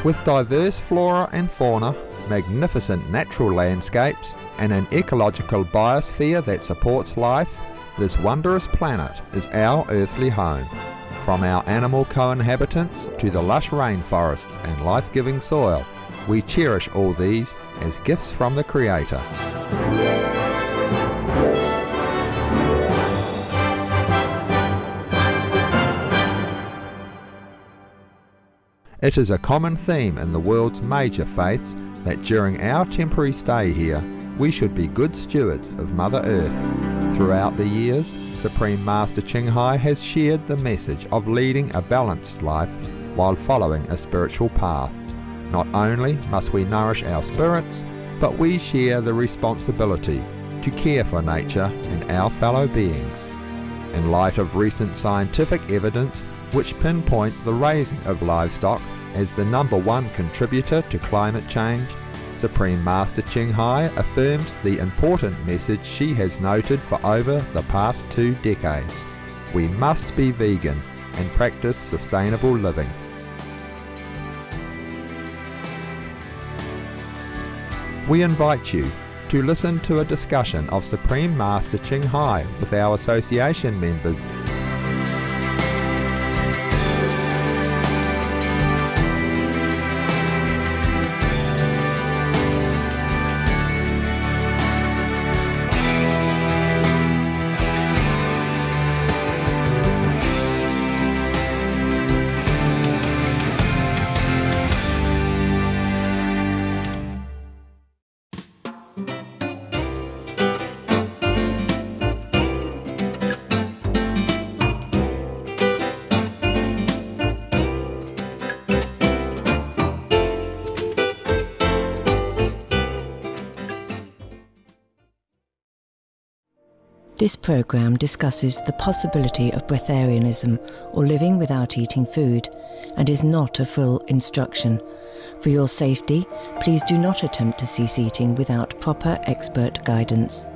With diverse flora and fauna, magnificent natural landscapes, and an ecological biosphere that supports life, this wondrous planet is our earthly home. From our animal co-inhabitants to the lush rainforests and life-giving soil, we cherish all these as gifts from the Creator. It is a common theme in the world's major faiths that during our temporary stay here, we should be good stewards of Mother Earth. Throughout the years, Supreme Master Ching Hai has shared the message of leading a balanced life while following a spiritual path. Not only must we nourish our spirits, but we share the responsibility to care for nature and our fellow beings. In light of recent scientific evidence which pinpoint the raising of livestock as the #1 contributor to climate change, Supreme Master Ching Hai affirms the important message she has noted for over the past 2 decades. We must be vegan and practice sustainable living. We invite you to listen to a discussion of Supreme Master Ching Hai with our association members. This program discusses the possibility of breatharianism, or living without eating food, and is not a full instruction. For your safety, please do not attempt to cease eating without proper expert guidance.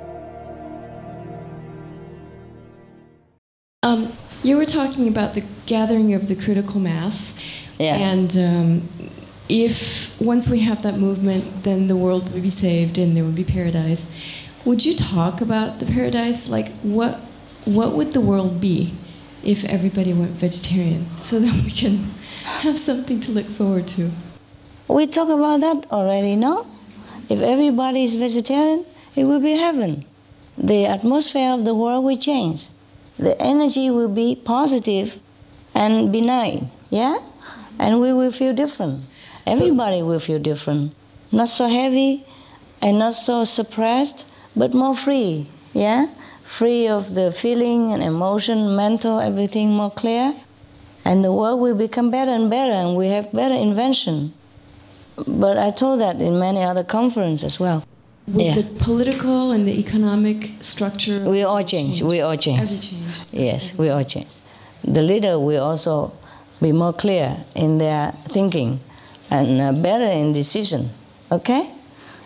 You were talking about the gathering of the critical mass, and if once we have that movement, then the world will be saved and there will be paradise. Would you talk about the paradise? Like, what would the world be if everybody went vegetarian, so that we can have something to look forward to? We talk about that already, no? If everybody is vegetarian, it will be heaven. The atmosphere of the world will change. The energy will be positive and benign, yeah? And we will feel different. Everybody will feel different. Not so heavy and not so suppressed, but more free, yeah? Free of the feeling and emotion, mental, everything more clear. And the world will become better and better, and we have better invention. But I told that in many other conferences as well. With the political and the economic structure? We all change, we all change. Every change. Yes, we all change. The leader will also be more clear in their thinking and better in decision, okay?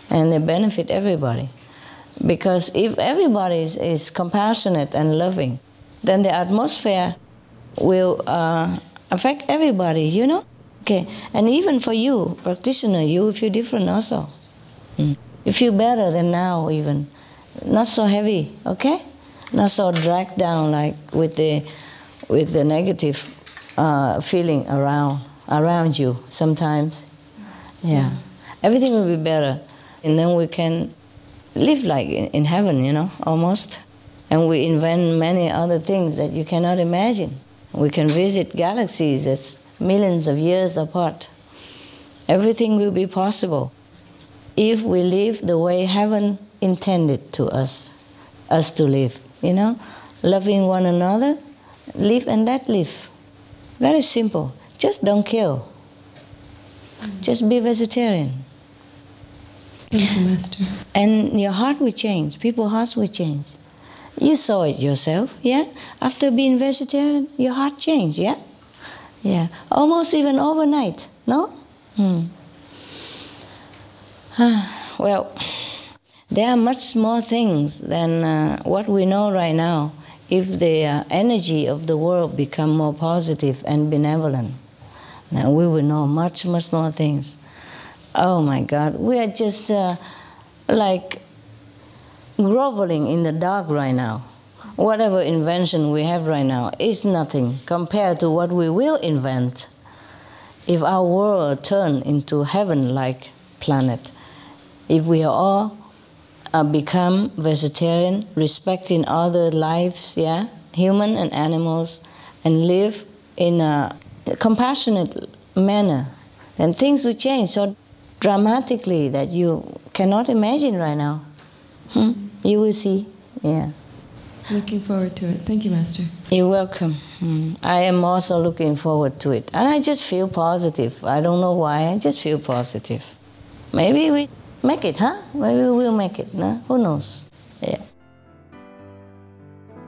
And they benefit everybody. Because if everybody is compassionate and loving, then the atmosphere will affect everybody, you know? Okay, and even for you, practitioner, you will feel different also. You feel better than now even. Not so heavy, okay? Not so dragged down like with the negative feeling around you sometimes. Yeah. Everything will be better. And then we can live like in heaven, you know, almost. And we invent many other things that you cannot imagine. We can visit galaxies that's millions of years apart. Everything will be possible if we live the way heaven intended to us to live, you know, loving one another, live and let live. Very simple. Just don't kill. Just be vegetarian. Thank you, Master. And your heart will change. People's hearts will change. You saw it yourself, yeah? After being vegetarian, your heart changed, yeah? Yeah. Almost even overnight, no? Well, there are much more things than what we know right now if the energy of the world become more positive and benevolent. Now we will know much, much more things. Oh my God, we are just like groveling in the dark right now. Whatever invention we have right now is nothing compared to what we will invent if our world turned into heaven-like planet. If we all become vegetarian, respecting other lives, yeah, human and animals, and live in a compassionate manner, then things will change so dramatically that you cannot imagine right now. You will see, yeah. Looking forward to it. Thank you, Master. You're welcome. I am also looking forward to it. And I just feel positive. I don't know why, I just feel positive. Maybe we make it, huh? Maybe we will make it, no? Who knows? Yeah.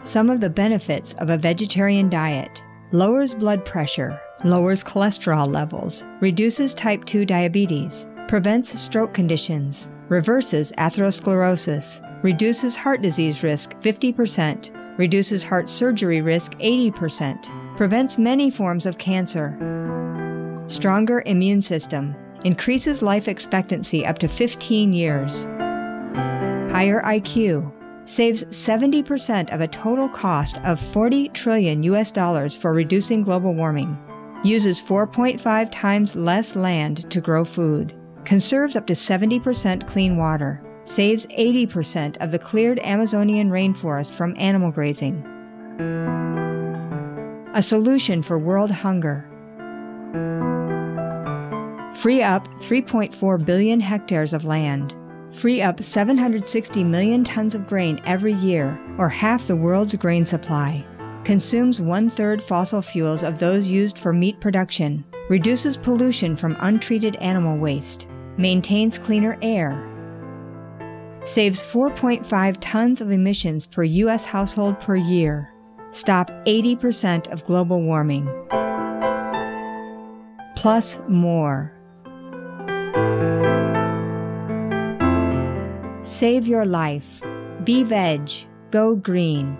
Some of the benefits of a vegetarian diet: lowers blood pressure, lowers cholesterol levels, reduces type 2 diabetes, prevents stroke conditions, reverses atherosclerosis, reduces heart disease risk 50%, reduces heart surgery risk 80%, prevents many forms of cancer, stronger immune system, increases life expectancy up to 15 years, higher IQ, saves 70% of a total cost of $40 trillion for reducing global warming, uses 4.5 times less land to grow food, conserves up to 70% clean water, saves 80% of the cleared Amazonian rainforest from animal grazing. A solution for world hunger. Free up 3.4 billion hectares of land. Free up 760 million tons of grain every year, or half the world's grain supply. Consumes 1/3 fossil fuels of those used for meat production. Reduces pollution from untreated animal waste. Maintains cleaner air. Saves 4.5 tons of emissions per U.S. household per year. Stop 80% of global warming. Plus more. Save your life. Be veg. Go green.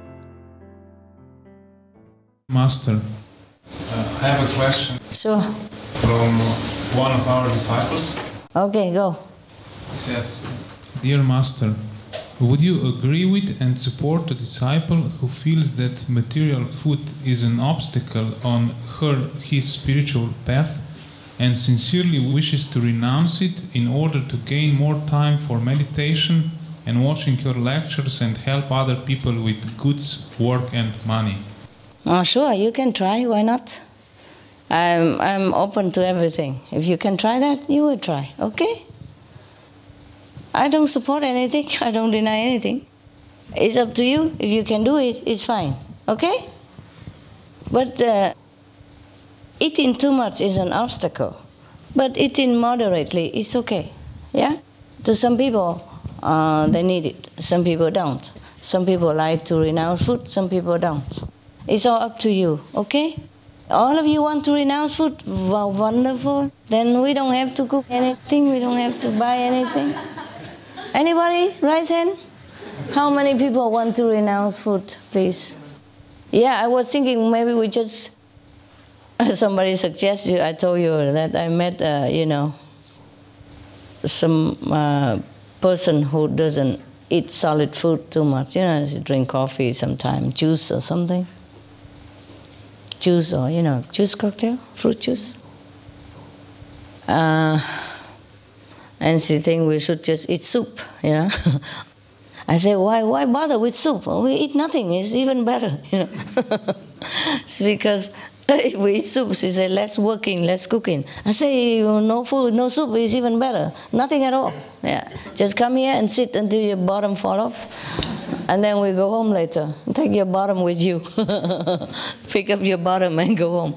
Master, I have a question. Sure. From one of our disciples. Okay, go. He says, "Dear Master, would you agree with and support a disciple who feels that material food is an obstacle on his spiritual path and sincerely wishes to renounce it in order to gain more time for meditation and watching your lectures and help other people with goods, work and money?" Oh, sure, you can try. Why not? I'm open to everything. If you can try that, you will try. Okay? I don't support anything. I don't deny anything. It's up to you. If you can do it, it's fine. Okay? But eating too much is an obstacle. But eating moderately is okay. Yeah? To some people, they need it. Some people don't. Some people like to renounce food. Some people don't. It's all up to you. Okay? All of you want to renounce food? Wow, wonderful. Then we don't have to cook anything. We don't have to buy anything. Anybody? Raise hand. How many people want to renounce food, please? Yeah, I was thinking maybe we just... Somebody suggested, I told you that I met, some person who doesn't eat solid food too much. She drink coffee sometimes, juice or something. Juice or, juice cocktail, fruit juice. And she think we should just eat soup, I say, why bother with soup? We eat nothing, it's even better, It's because if we eat soup, she say, less working, less cooking. I say, no food, no soup is even better. Nothing at all. Yeah. Just come here and sit until your bottom fall off. And then we go home later. Take your bottom with you. Pick up your bottom and go home.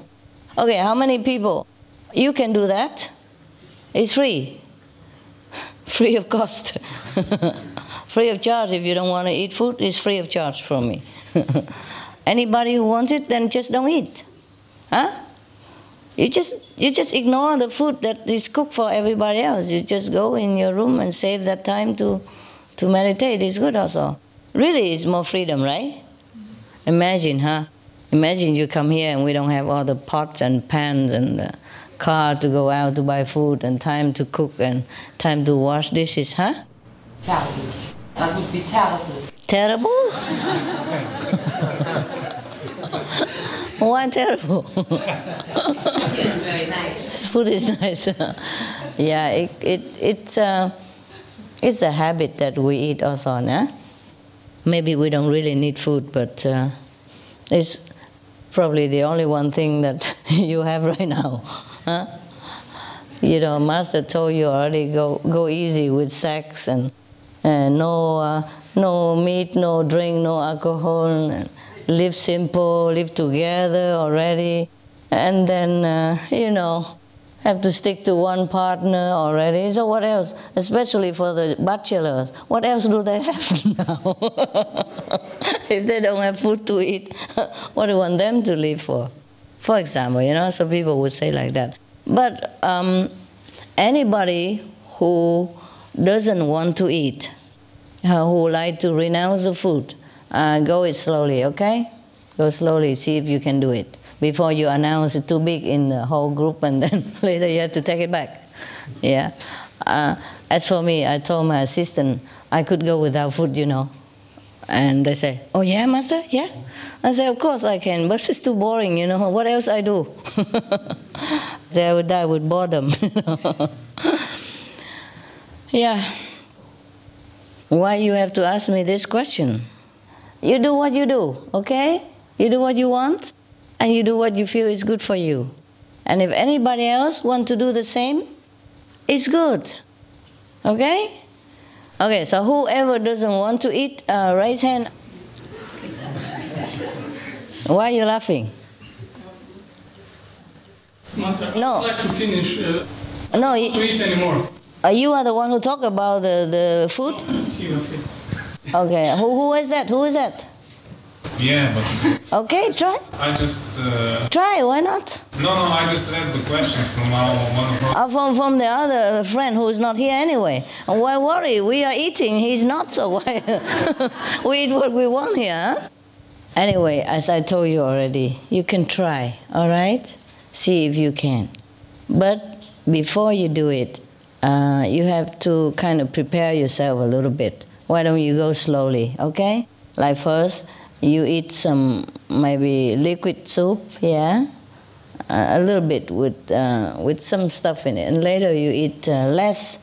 Okay, how many people? You can do that. It's free. Free of cost. Free of charge. If you don't want to eat food, it's free of charge from me. Anybody who wants it, then just don't eat. Huh? You just ignore the food that is cooked for everybody else. You just go in your room and save that time to meditate. It's good also. Really, it's more freedom, right? Imagine, huh? Imagine you come here and we don't have all the pots and pans and car to go out to buy food and time to cook and time to wash dishes, huh? Terrible. That would be terrible. Terrible? Why terrible? It's very nice. Food is nice. Yeah, it's a habit that we eat also, no? Maybe we don't really need food, but it's probably the only one thing that you have right now. Huh? You know, Master told you already, go easy with sex and no meat, no drink, no alcohol, and live simple, live together already, and then, you know, have to stick to one partner already. So what else? Especially for the bachelors, what else do they have now? If they don't have food to eat, what do you want them to live for? For example, you know, some people would say like that. But anybody who doesn't want to eat, who like to renounce the food, go it slowly, okay? Go slowly, see if you can do it, before you announce it too big in the whole group and then later you have to take it back. Yeah. As for me, I told my assistant I could go without food, you know. And they say, oh yeah, Master, yeah? I say, of course I can, but it's too boring, you know. What else I do? They would die with boredom. You know? Yeah. Why you have to ask me this question? You do what you do, okay? You do what you want, and you do what you feel is good for you. And if anybody else want to do the same, it's good. Okay? Okay, so whoever doesn't want to eat, raise hand. Why are you laughing? Master, No. I'd like to finish. No, Not to eat anymore. You are the one who talk about the food? He was it. Okay, who is that? Who is that? Yeah, but Okay, try. I just... Try, why not? No, I just read the question from one of our... From the other friend who is not here anyway. And why worry? We are eating, he's not, so why? We eat what we want here, huh? Anyway, as I told you already, you can try, all right? See if you can. But before you do it, you have to kind of prepare yourself a little bit. Why don't you go slowly, okay? Like first, you eat some maybe liquid soup, yeah? A little bit with some stuff in it. And later you eat less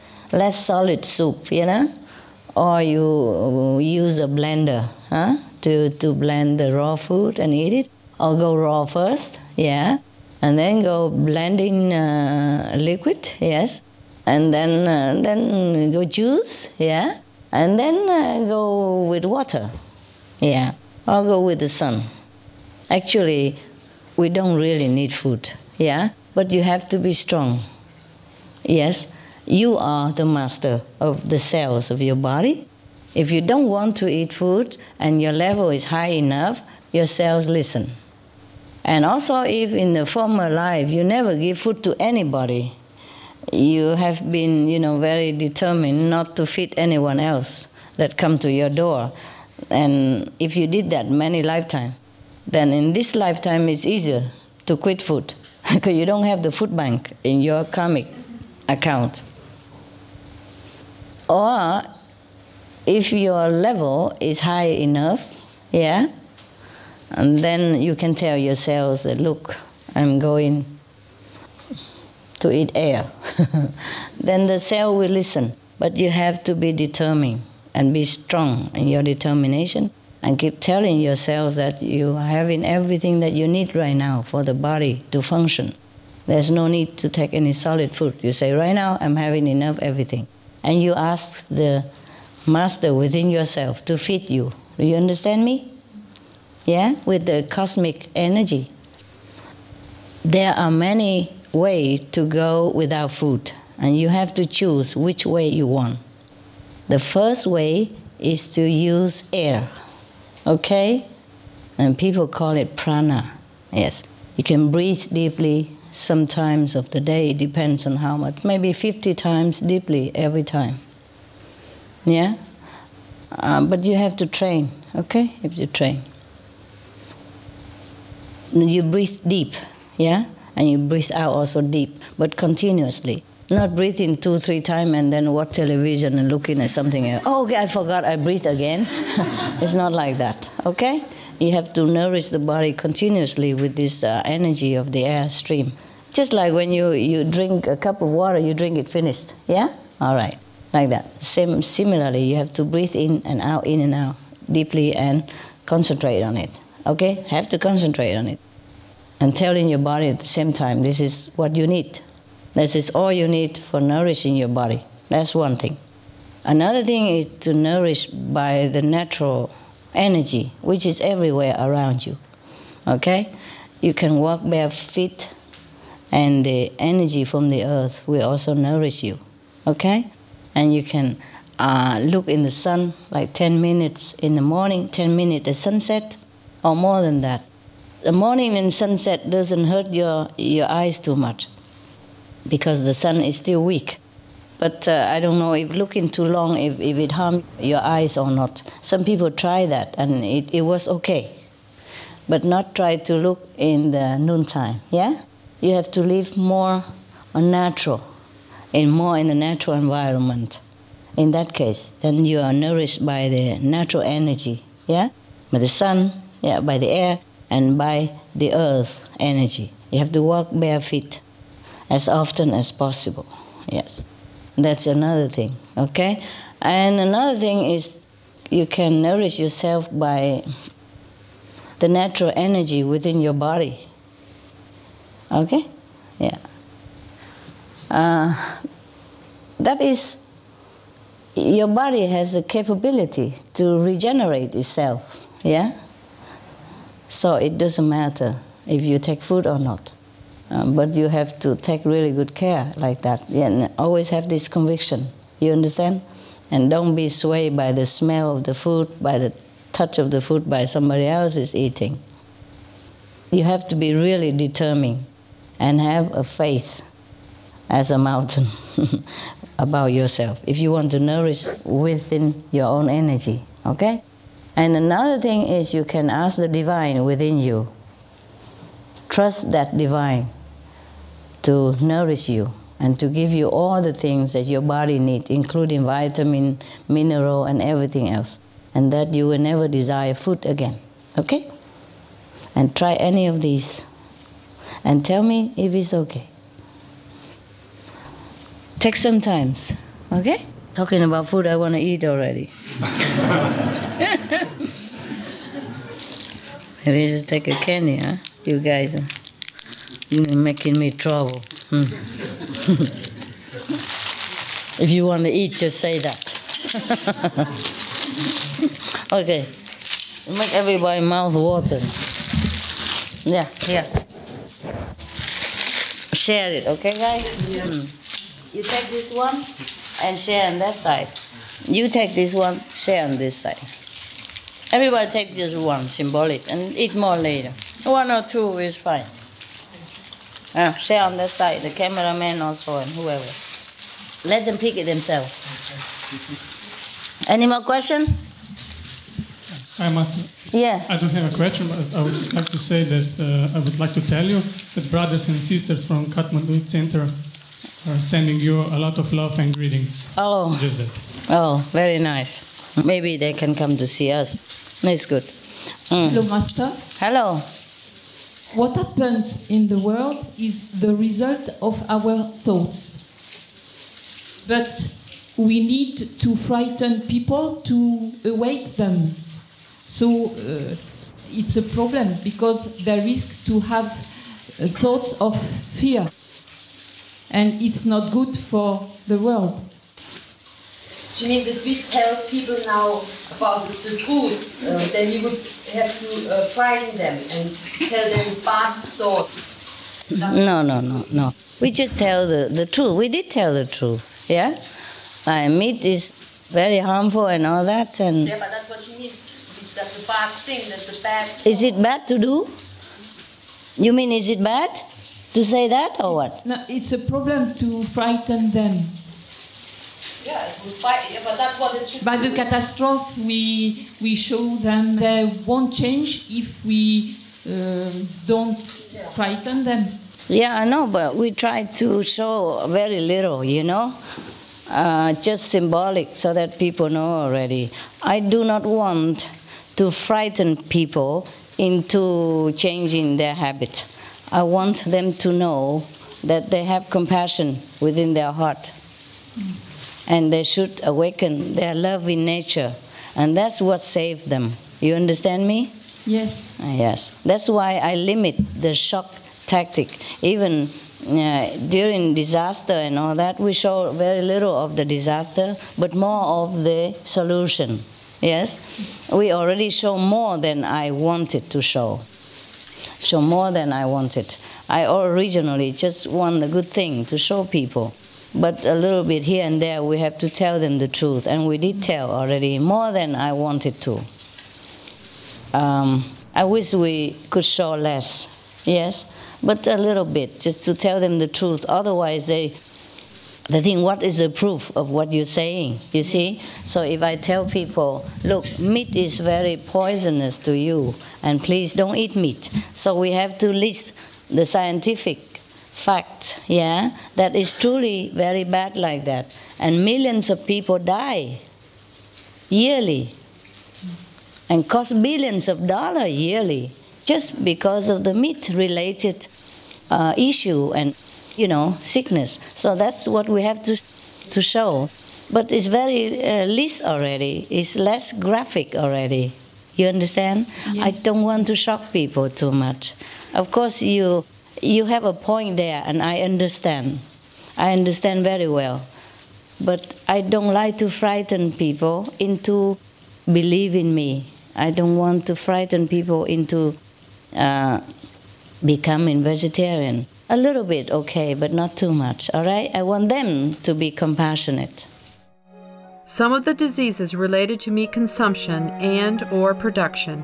solid soup, you know? Or you use a blender, huh? To blend the raw food and eat it. Or go raw first, yeah? And then go blending liquid, yes? And then go juice, yeah? And then go with water, yeah? Or go with the sun. Actually, we don't really need food, yeah? But you have to be strong. Yes, you are the master of the cells of your body. If you don't want to eat food and your level is high enough, your cells listen. And also if in the former life you never give food to anybody, you have been, you know, very determined not to feed anyone else that come to your door. And if you did that many lifetimes, then in this lifetime it's easier to quit food because you don't have the food bank in your karmic account. Or if your level is high enough, yeah, and then you can tell your cells that, look, I'm going to eat air. Then the cell will listen. But you have to be determined and be strong in your determination and keep telling yourself that you are having everything that you need right now for the body to function. There's no need to take any solid food. You say, right now I'm having enough everything. And you ask the master within yourself to feed you. Do you understand me? Yeah? With the cosmic energy. There are many ways to go without food, and you have to choose which way you want. The first way is to use air, okay? And people call it prana, yes. You can breathe deeply sometimes of the day, it depends on how much, maybe 50 times deeply every time, yeah? But you have to train, okay? You have to train. You breathe deep, yeah? And you breathe out also deep, but continuously. Not breathing 2-3 times and then watch television and looking at something else. Oh, okay, I forgot, I breathe again. It's not like that, okay? You have to nourish the body continuously with this energy of the air stream. Just like when you drink a cup of water, you drink it finished, yeah? All right, like that. Similarly, you have to breathe in and out, deeply and concentrate on it, okay? Have to concentrate on it. And telling your body at the same time, this is what you need. This is all you need for nourishing your body. That's one thing. Another thing is to nourish by the natural energy, which is everywhere around you. Okay? You can walk bare feet, and the energy from the earth will also nourish you. Okay? And you can look in the sun like 10 minutes in the morning, 10 minutes at sunset, or more than that. The morning and sunset doesn't hurt your eyes too much, because the sun is still weak. But I don't know if looking too long, if it harms your eyes or not. Some people try that, and it was okay. But not try to look in the noontime, yeah? You have to live more natural, more in the natural environment. In that case, then you are nourished by the natural energy, yeah? By the sun, yeah, by the air, and by the earth energy. You have to walk bare feet as often as possible, yes. That's another thing, okay? And another thing is you can nourish yourself by the natural energy within your body, okay? Yeah. That is, your body has a capability to regenerate itself, yeah? So it doesn't matter if you take food or not. But you have to take really good care like that. Yeah, and always have this conviction. You understand? And don't be swayed by the smell of the food, by the touch of the food by somebody else is eating. You have to be really determined and have a faith as a mountain about yourself if you want to nourish within your own energy, okay? And another thing is you can ask the divine within you. Trust that divine to nourish you and to give you all the things that your body needs, including vitamin, mineral, and everything else. And that you will never desire food again, okay? And try any of these. And tell me if it's okay. Take some time, okay? Talking about food, I want to eat already. Maybe just take a candy, huh? You guys are making me trouble. If you want to eat, just say that. Okay. Make everybody mouth water. Yeah, here. Share it, okay, guys? Yeah. You take this one and share on that side. You take this one, share on this side. Everybody take just one, symbolic, and eat more later. 1 or 2 is fine. Share on that side, the cameraman also and whoever. Let them pick it themselves. Any more question? I don't have a question, but I would just like to say that I would like to tell you that brothers and sisters from Kathmandu Center are sending you a lot of love and greetings. Oh, just that. Oh, very nice. Maybe they can come to see us. That's good. Hello, Master. Hello. What happens in the world is the result of our thoughts. But we need to frighten people to awake them. So it's a problem because they risk to have thoughts of fear. And it's not good for the world. She means if we tell people now about the truth, then you would have to frighten them and tell them bad thoughts. No. We just tell the truth. We did tell the truth, yeah? Meat is very harmful and all that. And yeah, but that's what she means. That's a bad thing, that's a bad thought. Is it bad to do? You mean, is it bad to say that or what? No, it's a problem to frighten them. Yeah, it would fight, yeah, but that's what it should By be. the catastrophe, we show them they won't change if we don't frighten them. Yeah, I know, but we try to show very little, you know, just symbolic so that people know already. I do not want to frighten people into changing their habit. I want them to know that they have compassion within their heart. And they should awaken their love in nature. And that's what saved them. You understand me? Yes. Yes. That's why I limit the shock tactic. Even during disaster and all that, we show very little of the disaster, but more of the solution. Yes? We already show more than I wanted to show. Show more than I wanted. I originally just want a good thing to show people. But a little bit here and there, we have to tell them the truth. And we did tell already more than I wanted to. I wish we could show less, yes, but a little bit, just to tell them the truth. Otherwise, they think, what is the proof of what you're saying, you see? So if I tell people, look, meat is very poisonous to you, and please don't eat meat. So we have to list the scientific fact, yeah, that is truly very bad like that. And millions of people die yearly and cost billions of dollars yearly just because of the meat-related issue and, you know, sickness. So that's what we have to show. But it's very least already. It's less graphic already. You understand? Yes. I don't want to shock people too much. Of course, you have a point there, and I understand. I understand very well. But I don't like to frighten people into believing me. I don't want to frighten people into becoming vegetarian. A little bit, okay, but not too much, all right? I want them to be compassionate. Some of the diseases related to meat consumption and/or production.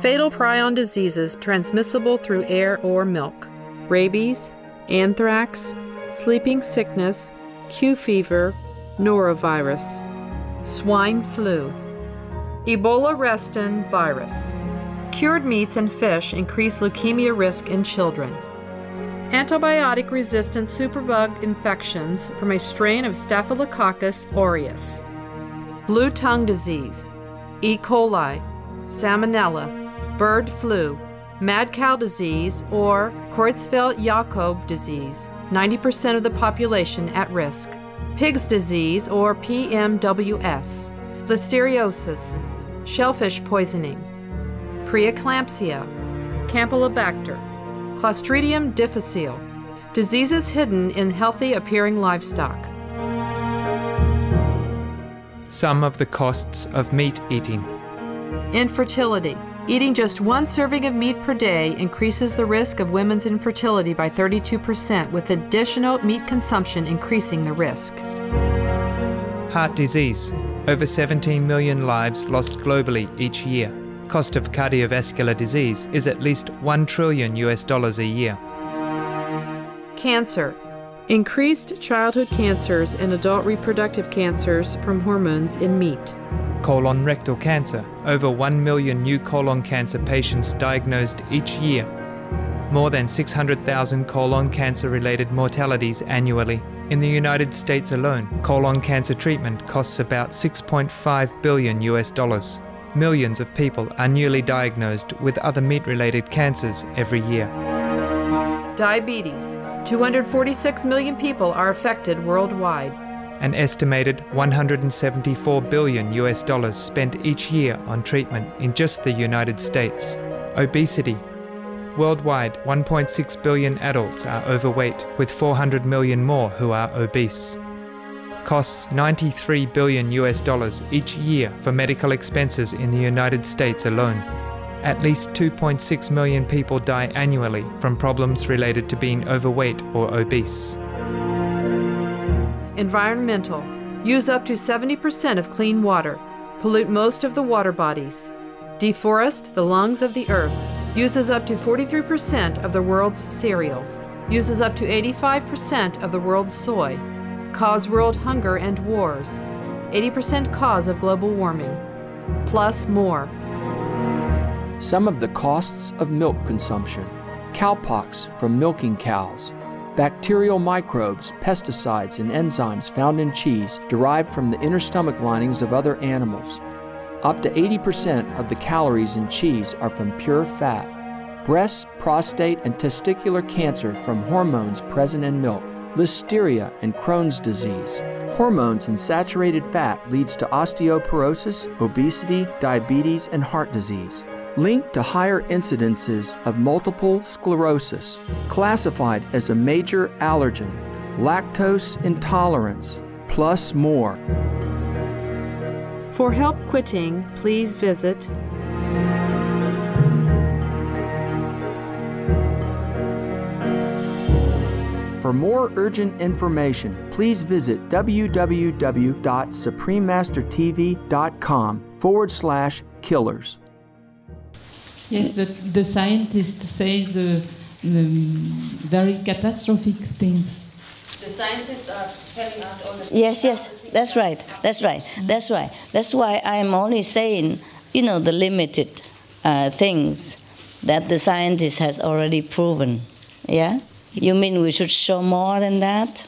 Fatal prion diseases transmissible through air or milk. Rabies, anthrax, sleeping sickness, Q fever, norovirus. Swine flu. Ebola restin virus. Cured meats and fish increase leukemia risk in children. Antibiotic-resistant superbug infections from a strain of Staphylococcus aureus. Blue tongue disease, E. coli, salmonella, bird flu, mad cow disease, or Creutzfeldt-Jakob disease, 90% of the population at risk. Pig's disease, or PMWS, listeriosis, shellfish poisoning, preeclampsia, Campylobacter, Clostridium difficile, diseases hidden in healthy-appearing livestock. Some of the costs of meat eating. Infertility. Eating just one serving of meat per day increases the risk of women's infertility by 32%, with additional meat consumption increasing the risk. Heart disease. Over 17 million lives lost globally each year. Cost of cardiovascular disease is at least $1 trillion a year. Cancer. Increased childhood cancers and adult reproductive cancers from hormones in meat. Colon rectal cancer. Over 1 million new colon cancer patients diagnosed each year. More than 600,000 colon cancer-related mortalities annually. In the United States alone, colon cancer treatment costs about $6.5 billion. Millions of people are newly diagnosed with other meat-related cancers every year. Diabetes. 246 million people are affected worldwide. An estimated $174 billion spent each year on treatment in just the United States. Obesity. Worldwide, 1.6 billion adults are overweight, with 400 million more who are obese. Costs $93 billion each year for medical expenses in the United States alone. At least 2.6 million people die annually from problems related to being overweight or obese. Environmental. Use up to 70% of clean water. Pollute most of the water bodies. Deforest the lungs of the earth. Uses up to 43% of the world's cereal. Uses up to 85% of the world's soy. Cause world hunger and wars. 80% cause of global warming. Plus more. Some of the costs of milk consumption. cowpox from milking cows, bacterial microbes, pesticides, and enzymes found in cheese derived from the inner stomach linings of other animals. Up to 80% of the calories in cheese are from pure fat. Breast, prostate, and testicular cancer from hormones present in milk. Listeria and Crohn's disease. Hormones in saturated fat leads to osteoporosis, obesity, diabetes, and heart disease. Linked to higher incidences of multiple sclerosis, classified as a major allergen, lactose intolerance, plus more. For help quitting, please visit For more urgent information, please visit www.suprememastertv.com/killers. Yes, but the scientist says the very catastrophic things. The scientists are telling us all the Yes, that's right. That's why I'm only saying, the limited things that the scientist has already proven. Yeah? You mean we should show more than that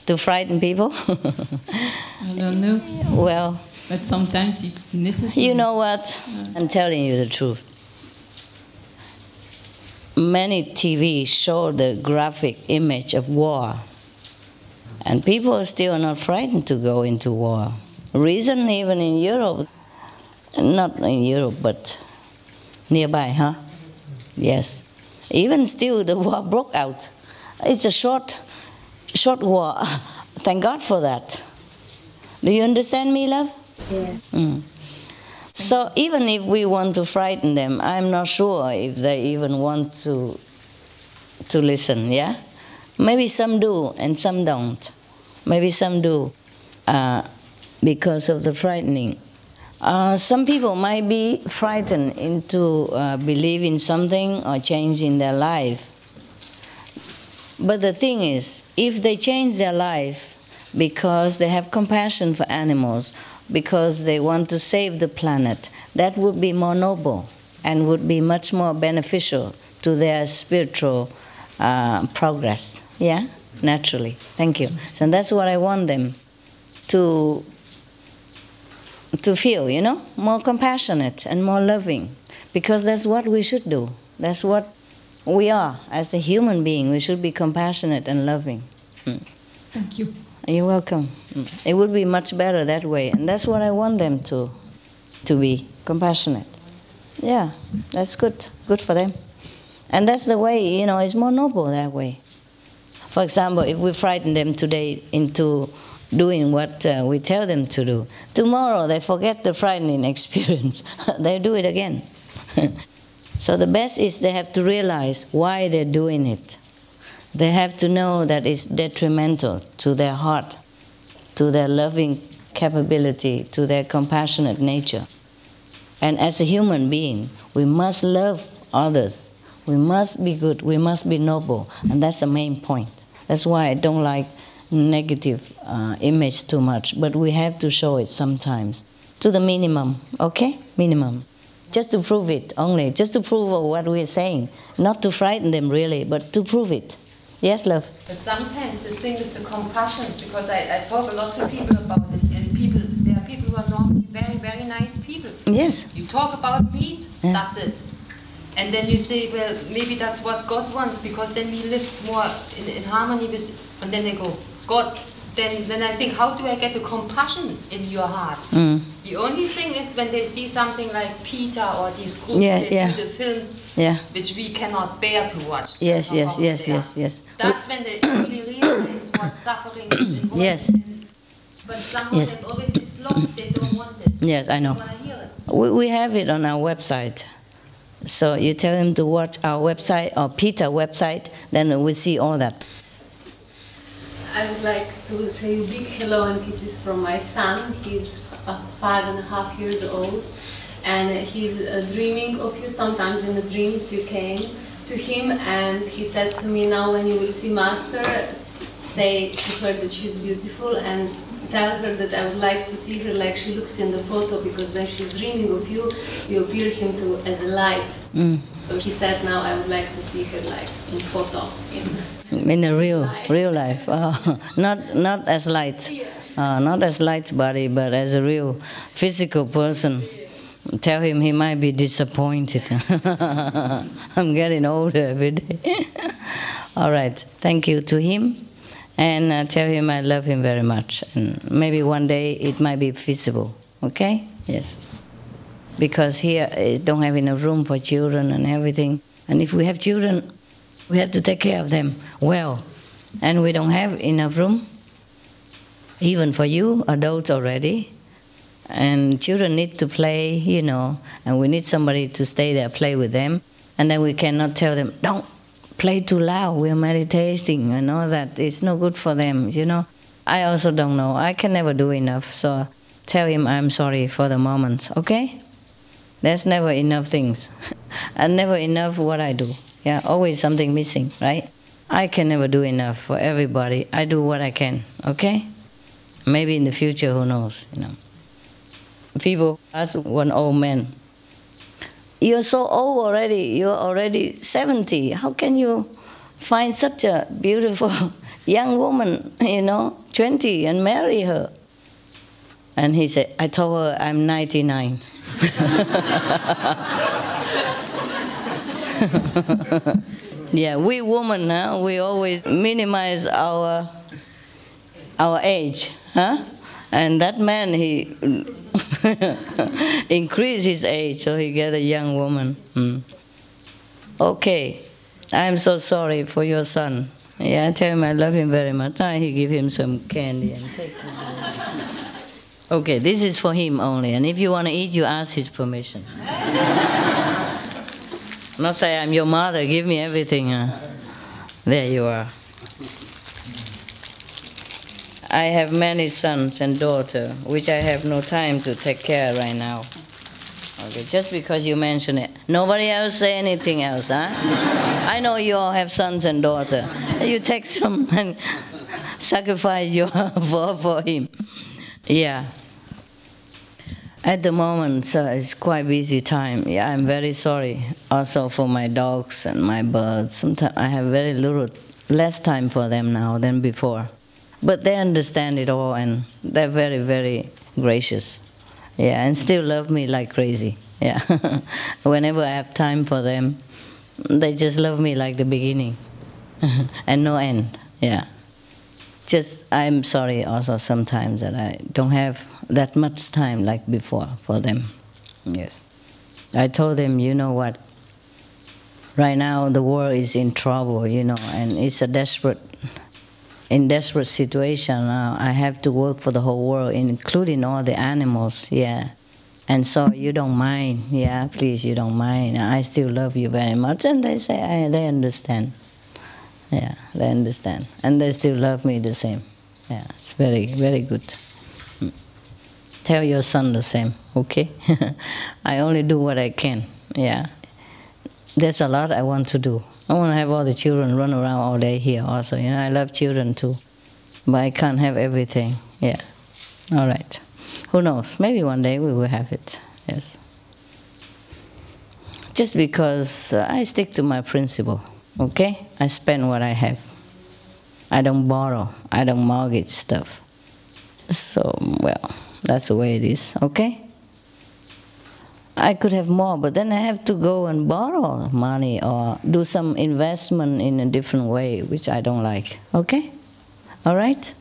to frighten people? I don't know. Well, but sometimes it's necessary. You know what? I'm telling you the truth. Many TV show the graphic image of war, and people are still not frightened to go into war. Reason even in Europe, not in Europe, but nearby, huh? Yes. Even still, the war broke out. It's a short war. Thank God for that. Do you understand me, love? Yeah. So even if we want to frighten them, I'm not sure if they even want to listen, yeah? Maybe some do and some don't. Maybe some do because of the frightening. Some people might be frightened into believing something or changing their life. But the thing is, if they change their life because they have compassion for animals, because they want to save the planet, that would be more noble and would be much more beneficial to their spiritual progress. Yeah? Naturally. Thank you. So that's what I want them to feel, more compassionate and more loving, because that's what we should do. That's what we are as a human being. We should be compassionate and loving. Thank you. You're welcome. It would be much better that way, and that's what I want them to be, compassionate. Yeah, that's good for them. And that's the way, it's more noble that way. For example, if we frighten them today into doing what we tell them to do, tomorrow they forget the frightening experience. They do it again. So the best is they have to realize why they're doing it. They have to know that it's detrimental to their heart, to their loving capability, to their compassionate nature. And as a human being, we must love others. We must be good. We must be noble. And that's the main point. That's why I don't like negative image too much. But we have to show it sometimes. To the minimum, okay? Minimum. Just to prove it only. Just to prove what we're saying. Not to frighten them really, but to prove it. Yes, love? But sometimes the thing is the compassion, because I talk a lot to people about it, and there are people who are normally very, very nice people. Yes. You talk about meat, that's it. And then you say, well, maybe that's what God wants, because then we live more in harmony with, and then they go, God, then I think, how do I get the compassion in your heart? The only thing is when they see something like Peter or these groups, they do the films, which we cannot bear to watch. Yes. That's when they really realize what suffering is involved. Yes. But someone that always is blocked, they don't want it. Yes, I know. They want to hear it. We have it on our website. So you tell them to watch our website or Peter's website, then we see all that. I would like to say a big hello and kisses from my son. He's 5.5 years old, and he's dreaming of you. Sometimes in the dreams you came to him, and he said to me, now when you will see Master, say to her that she's beautiful, and tell her that I would like to see her like she looks in the photo, because when she's dreaming of you, you appear him to as a light. So he said, now I would like to see her like in photo. In a real life, not as light, not as light body, but as a real physical person. Tell him he might be disappointed. I'm getting older every day. All right, thank you to him, and tell him I love him very much. And maybe one day it might be feasible. Okay? Yes. Because here don't have enough room for children and everything. And if we have children, we have to take care of them well. And we don't have enough room, even for you, adults already. And children need to play, you know, and we need somebody to stay there, play with them. And then we cannot tell them, don't play too loud, we're meditating, and all that. It's no good for them, you know. I also don't know. I can never do enough. So tell him I'm sorry for the moment, okay? There's never enough things. And never enough what I do. Yeah, always something missing, right? I can never do enough for everybody. I do what I can, okay? Maybe in the future, who knows, you know. People ask one old man, you're so old already, you're already 70. How can you find such a beautiful young woman, you know, 20, and marry her? And he said, I told her I'm 99. Yeah, we women, huh? We always minimize our age, huh? And that man, he increased his age, so he get a young woman. Okay, I'm so sorry for your son. Yeah, I tell him I love him very much. He give him some candy and take him. Okay, this is for him only, and if you want to eat, you ask his permission. Not say, I'm your mother, give me everything. There you are. I have many sons and daughters, which I have no time to take care right now. Okay, just because you mention it. Nobody else say anything else, huh? I know you all have sons and daughters. You take some and sacrifice your for him. Yeah. At the moment, it's quite busy time. Yeah, I'm very sorry. Also for my dogs and my birds. Sometimes I have very less time for them now than before. But they understand it all, and they're very, very gracious. Yeah, and still love me like crazy. Yeah. Whenever I have time for them, they just love me like the beginning. And no end. Yeah. Just, I'm sorry also sometimes that I don't have that much time like before for them. Yes. I told them, you know what? Right now the world is in trouble, you know, and it's a desperate situation now. I have to work for the whole world, including all the animals, yeah. And so you don't mind, yeah, please, you don't mind. I still love you very much. And they say, they understand. Yeah, they understand. And they still love me the same. Yeah, it's very, very good. Tell your son the same, okay? I only do what I can, yeah. There's a lot I want to do. I want to have all the children run around all day here also. You know, I love children too. But I can't have everything. Yeah. All right. Who knows? Maybe one day we will have it. Yes. Just because I stick to my principle. Okay? I spend what I have. I don't borrow. I don't mortgage stuff. So, well, that's the way it is. Okay? I could have more, but then I have to go and borrow money or do some investment in a different way, which I don't like. Okay? All right?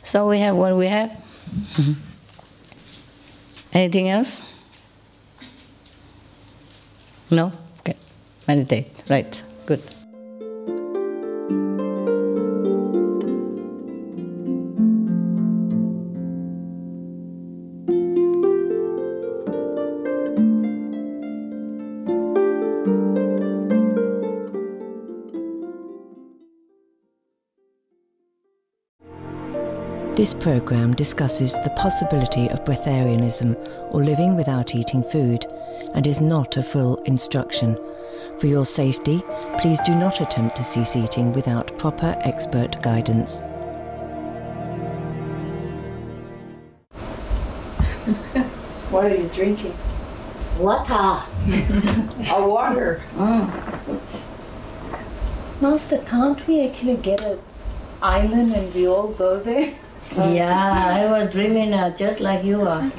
So we have what we have. Anything else? No? Okay. Meditate. Right. Good. This program discusses the possibility of breatharianism or living without eating food and is not a full instruction. For your safety, please do not attempt to cease eating without proper expert guidance. What are you drinking? Water. A water. Master, can't we actually get an island and we all go there? Yeah, I was dreaming just like you are.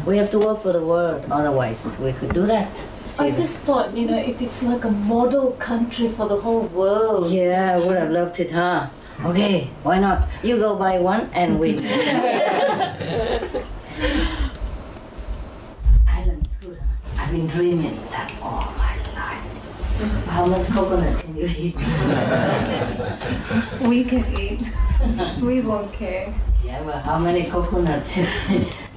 We have to work for the world, otherwise we could do that. I just thought, you know, if it's like a model country for the whole world. Yeah, I would have loved it, huh? Okay, why not? You go buy one and we... Island's good, huh? I've been dreaming that all my life. How much coconut can you eat? We can eat. We won't care. Yeah, well, how many coconuts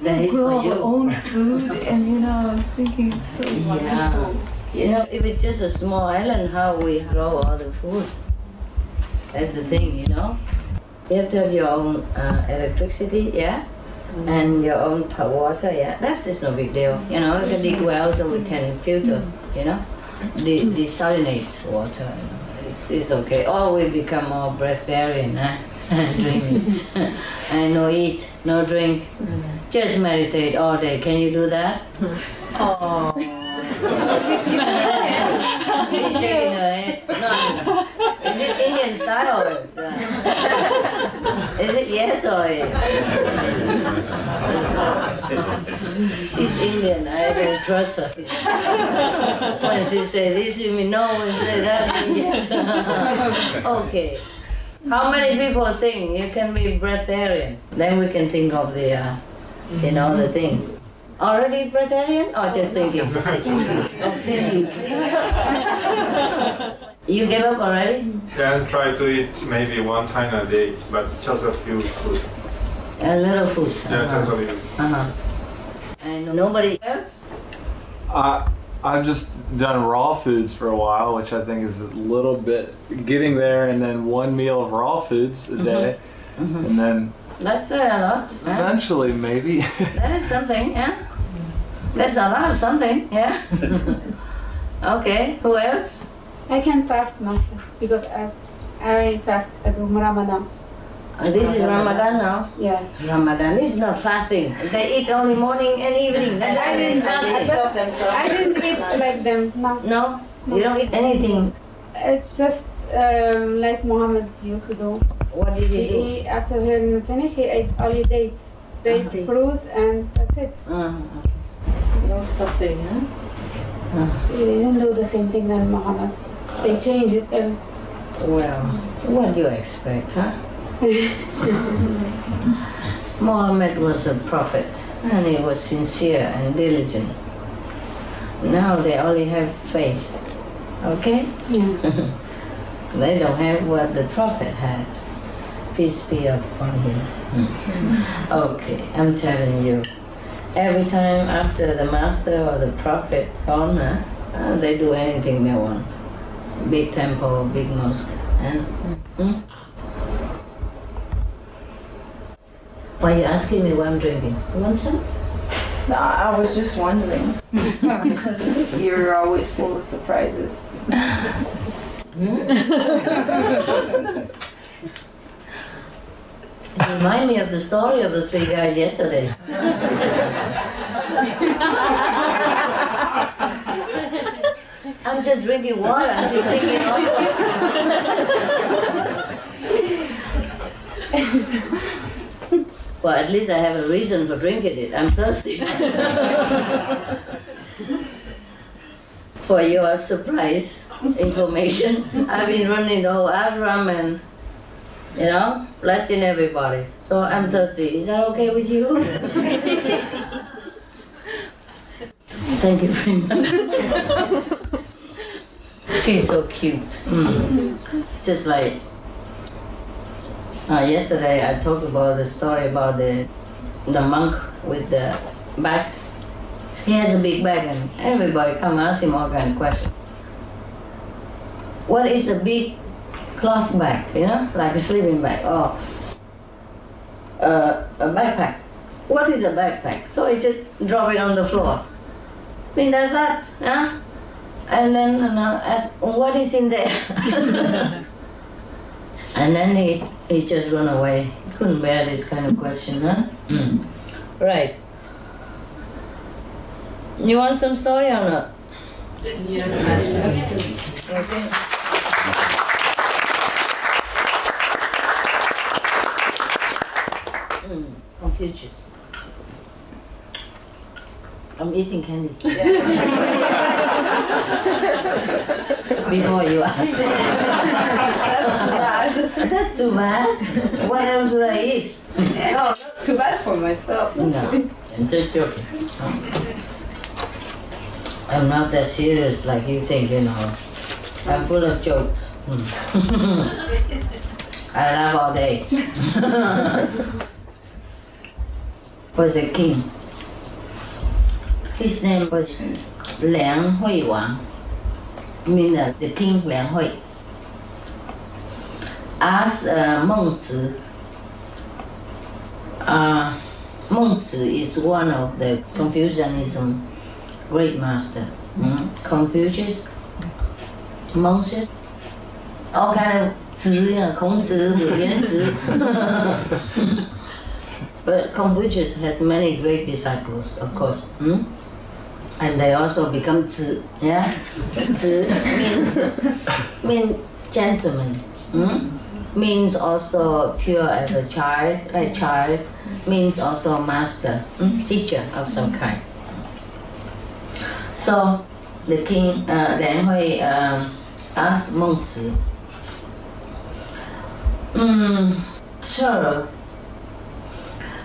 there is grow for you? our own food, and you know, I was thinking it's so wonderful. Yeah. You know, if it's just a small island, how we grow all the food? That's the thing, you know. You have to have your own electricity, yeah, and your own water, yeah. That's just no big deal. You know, we can dig wells so we can filter, you know, desalinate water. You know. It's okay. Or we become more breatharian, huh? Dreaming. And no eat, no drink. Just meditate all day. Can you do that? Oh. She's shaking her head. No. Is it Indian style or is it yes or She's Indian. I don't trust her. When she says this, you mean no. When she says that, you mean yes. Okay. How many people think you can be breatharian? Then we can think of the, you know, the thing. Already breatharian or just thinking? You gave up already? Then try to eat maybe one time a day, but just a few food. A little food? Yeah, just a little. And nobody else? I've just done raw foods for a while, which I think is a little bit getting there, and then one meal of raw foods a day, and then that's a lot. Eventually, maybe. That is something, yeah. That's a lot of something, yeah. Okay, who else? I can fast, Master, because I fast at Ramadan. This is Ramadan now? Yeah. Ramadan is not fasting. They eat only morning and evening. I didn't eat like them, no. No? You don't eat anything? It's just like Muhammad used to do. What did he do? After he finished, he ate only dates. Dates, fruits, and that's it. No stuffing, huh? He didn't do the same thing that Muhammad. They changed it. Well, what do you expect, huh? Muhammad was a prophet, and he was sincere and diligent. Now they only have faith, okay? Yeah. They don't have what the prophet had. Peace be upon him. Okay, I'm telling you, every time after the master or the prophet gone, they do anything they want. Big temple, big mosque, and why are you asking me what I'm drinking? You want some? No, I was just wondering. Because you're always full of surprises. Remind me of the story of the three guys yesterday. I'm just drinking water. I'm just thinking Well, at least I have a reason for drinking it. I'm thirsty. For your surprise information, I've been running the whole ashram and, you know, blessing everybody. So I'm thirsty. Is that okay with you? Thank you very much. She's so cute. Just like yesterday I talked about the story about the monk with the bag. He has a big bag and everybody come ask him all kind of questions. What is a big cloth bag, you know, like a sleeping bag or a backpack? What is a backpack? So he just drop it on the floor. I mean, that's that, yeah? And then ask, what is in there? And then he just run away. Couldn't bear this kind of question, huh? Right. You want some story or not? Yes. Okay. Confucius. I'm eating candy. Before you ask. That's too bad. That's too bad. What else would I eat? No, not too bad for myself. No, I'm just joking. I'm not that serious like you think, you know. I'm full of jokes. I laugh all day. Was a king. His name was Liang Hui Wang, meaning the king Liang Hui. Asked Mengzi. Mengzi is one of the Confucianism great master. Confucius, Moses, all kind of Zi, Kongzi, Lianzi. But Confucius has many great disciples, of course. And they also become Zi, yeah? Zi mean gentleman. Means also pure as a child, means also master, teacher of some kind. So the king Liang Hui asked Mengzi, Sir,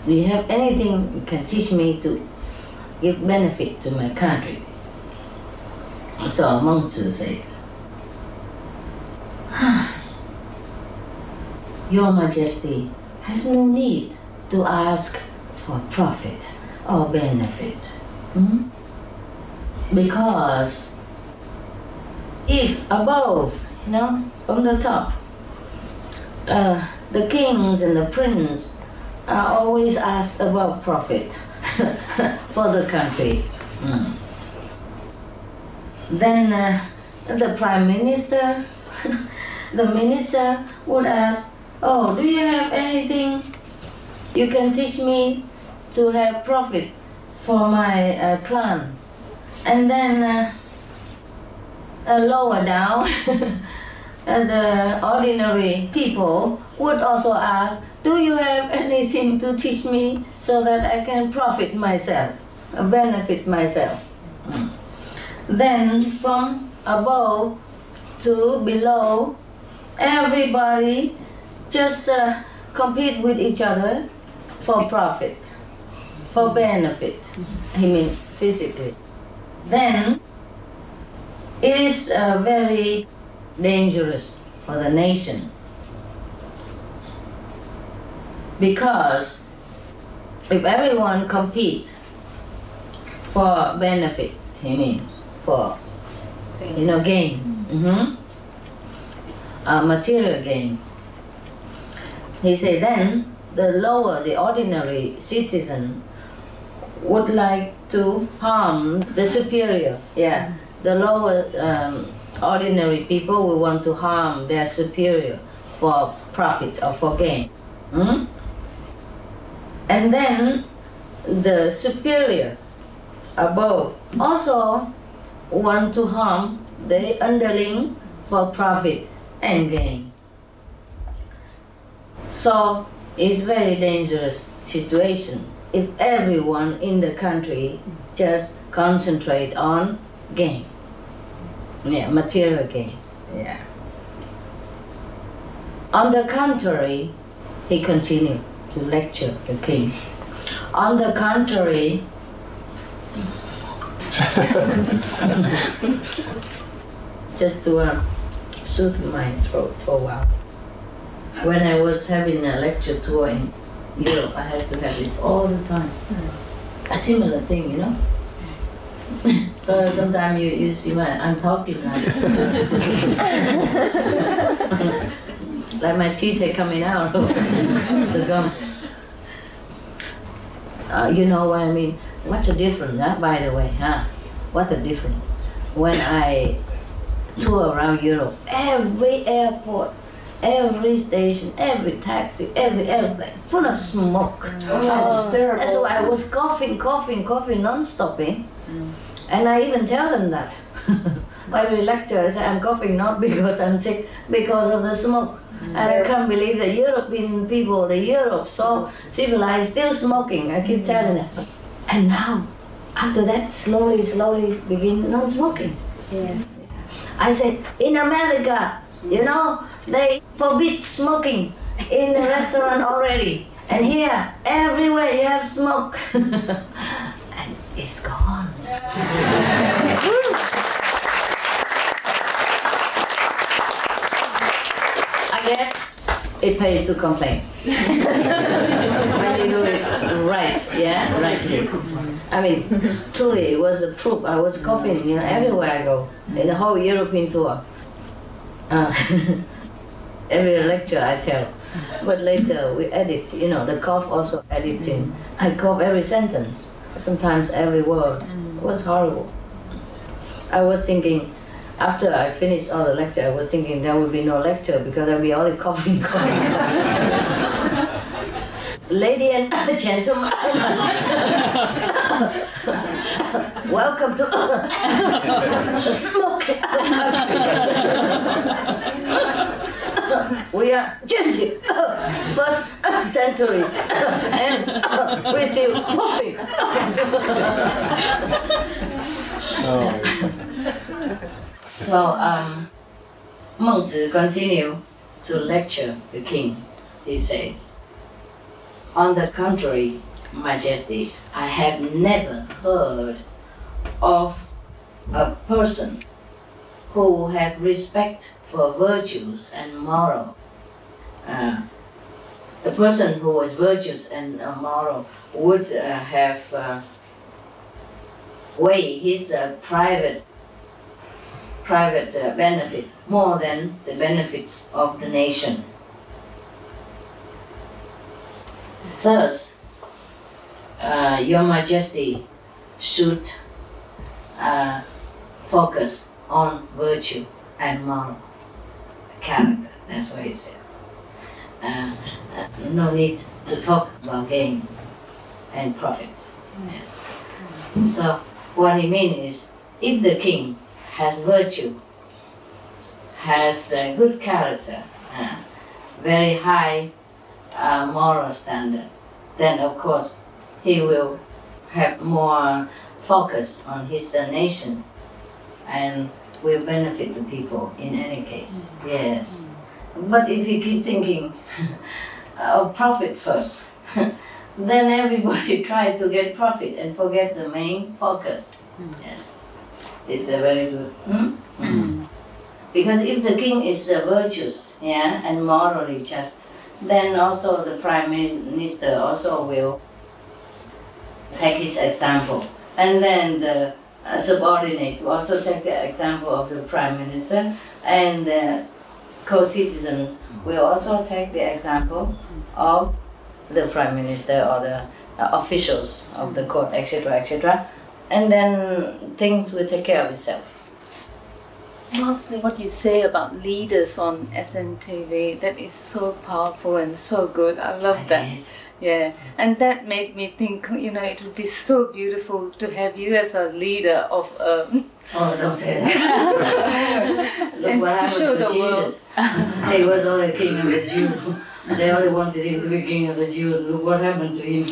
do you have anything you can teach me to give benefit to my country? So Mengzi said, Your Majesty has no need to ask for profit or benefit. Because if above, from the top, the kings and the prince are always asked about profit for the country, then the prime minister, the minister would ask, oh, do you have anything you can teach me to have profit for my clan? And then lower down, the ordinary people would also ask, do you have anything to teach me so that I can profit myself, benefit myself? Then from above to below, everybody just compete with each other for profit, for benefit, I mean physically. Then it is very dangerous for the nation, because if everyone compete for benefit, he means for gain, material gain. He said then the lower, the ordinary citizen would like to harm the superior. Yeah, the lower ordinary people will want to harm their superior for profit or for gain. And then the superior above also want to harm the underling for profit and gain. So it's very dangerous situation if everyone in the country just concentrate on gain. Yeah, material gain. Yeah. On the contrary, he continued to lecture the king. On the contrary, just to soothe my throat for a while. When I was having a lecture tour in Europe, I had to have this all the time. A similar thing, So sometimes you see I'm talking like my teeth are coming out of the gum. You know what I mean? What's the difference, by the way, What a difference. When I tour around Europe, every airport, every station, every taxi, every airplane, full of smoke. Oh, That's why I was coughing non-stopping. And I even tell them that. Every lecture I say I'm coughing not because I'm sick, because of the smoke. And I can't believe the European people, the Europe, so civilized, still smoking. I keep telling them. And now, after that, slowly begin non-smoking. Yeah. I said, in America, you know, they forbid smoking in the restaurant already. And here, everywhere you have smoke. And it's gone. I guess it pays to complain. When you do it right, yeah, right. I mean, truly, it was a proof. I was coughing, you know, everywhere I go, in the whole European tour. Every lecture I tell. But later we edit, you know, the cough also editing. I cough every sentence, sometimes every word. It was horrible. I was thinking, after I finished all the lecture, I was thinking there would be no lecture because there would be only coughing. Lady and gentlemen, welcome to smoke. We are 21st century and we're still puffing. So Mengzi continued to lecture the king. He says, on the contrary, Majesty, I have never heard of a person who have respect for virtues and moral. The person who is virtuous and moral would have weigh his private benefit more than the benefit of the nation. Thus, Your Majesty should focus on virtue and moral character. That's what he said. No need to talk about gain and profit. Yes. So what he means is, if the king has virtue, has a good character, very high moral standard, then of course he will have more focus on his nation and will benefit the people in any case. Yes. But if you keep thinking of profit first, then everybody try to get profit and forget the main focus. Yes. It's a very good. Because if the king is virtuous, yeah, and morally just, then also the prime minister also will take his example. And then the subordinate will also take the example of the prime minister, and the co-citizens will also take the example of the prime minister or the officials of the court, etc., etc. And then things will take care of itself. Lastly, what you say about leaders on SNTV, that is so powerful and so good. I love that. Yeah, and that made me think, you know, it would be so beautiful to have you as a leader of Oh, don't say that. Look and what to show happened to the world. Jesus. He was only king of the Jews. They only wanted him to be king of the Jews. Look what happened to him.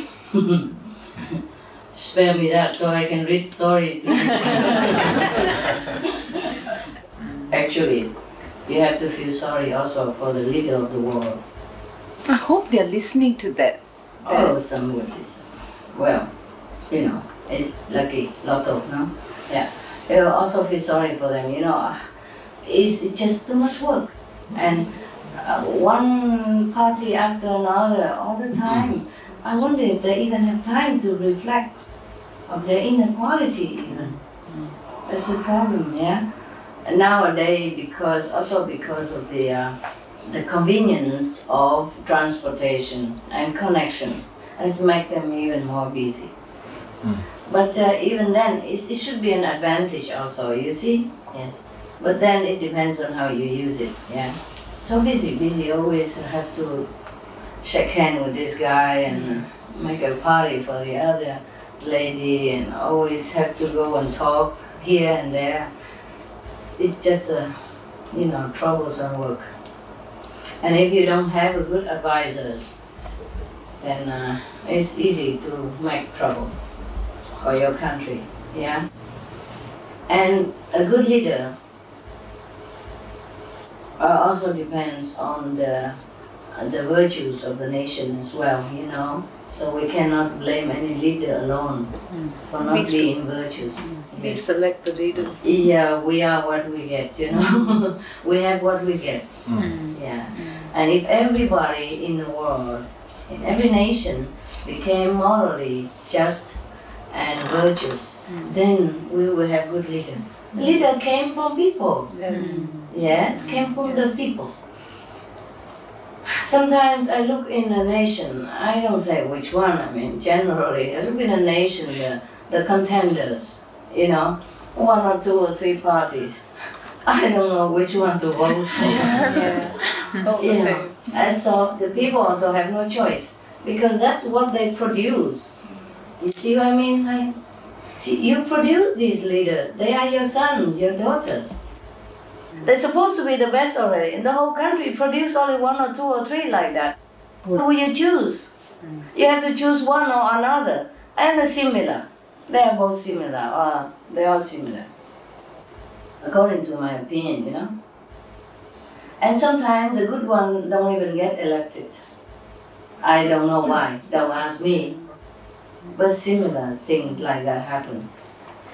Spare me that so I can read stories to you. Actually, you have to feel sorry also for the leader of the world. I hope they're listening to that. Oh, some would listen. Well, you know, it's lucky, lot of, no? Yeah. You also feel sorry for them, you know. It's just too much work. And one party after another, all the time. I wonder if they even have time to reflect of their inequality even. That's a problem, yeah? And nowadays, because of the convenience of transportation and connection, has made them even more busy. But even then, it should be an advantage also, you see? Yes. But then it depends on how you use it, yeah? So busy, always have to shake hands with this guy and make a party for the other. lady and always have to go and talk here and there. It's just troublesome work. And if you don't have a good advisors, then it's easy to make trouble for your country, yeah? And a good leader also depends on the virtues of the nation as well, you know? So we cannot blame any leader alone for not being virtuous. We select the leaders. Yeah, we are what we get, you know? We have what we get, yeah. And if everybody in the world, in every nation, became morally just and virtuous, then we will have good leader. Leader came from people. Yes, came from the people. Sometimes I look in a nation, I don't say which one, I mean generally, I look in a nation, the contenders, you know, 1 or 2 or 3 parties. I don't know which one to vote for. You know. And so the people also have no choice, because that's what they produce. You see what I mean? See, you produce these leaders. They are your sons, your daughters. They're supposed to be the best already. In the whole country, produce only 1 or 2 or 3 like that. What will you choose? You have to choose one or another. And similar. They are both similar, or they are similar. According to my opinion, you know. And sometimes the good ones don't even get elected. I don't know why, don't ask me. But similar things like that happen.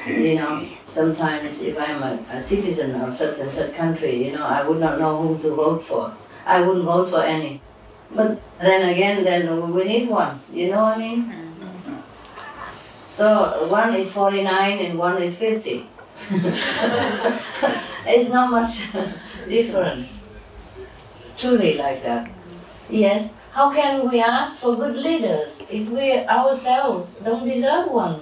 You know, sometimes if I'm a citizen of such and such country, you know, I would not know who to vote for. I wouldn't vote for any. But then again, then we need one, you know what I mean? So one is 49 and one is 50. It's not much difference. Truly like that. Yes. How can we ask for good leaders if we ourselves don't deserve one?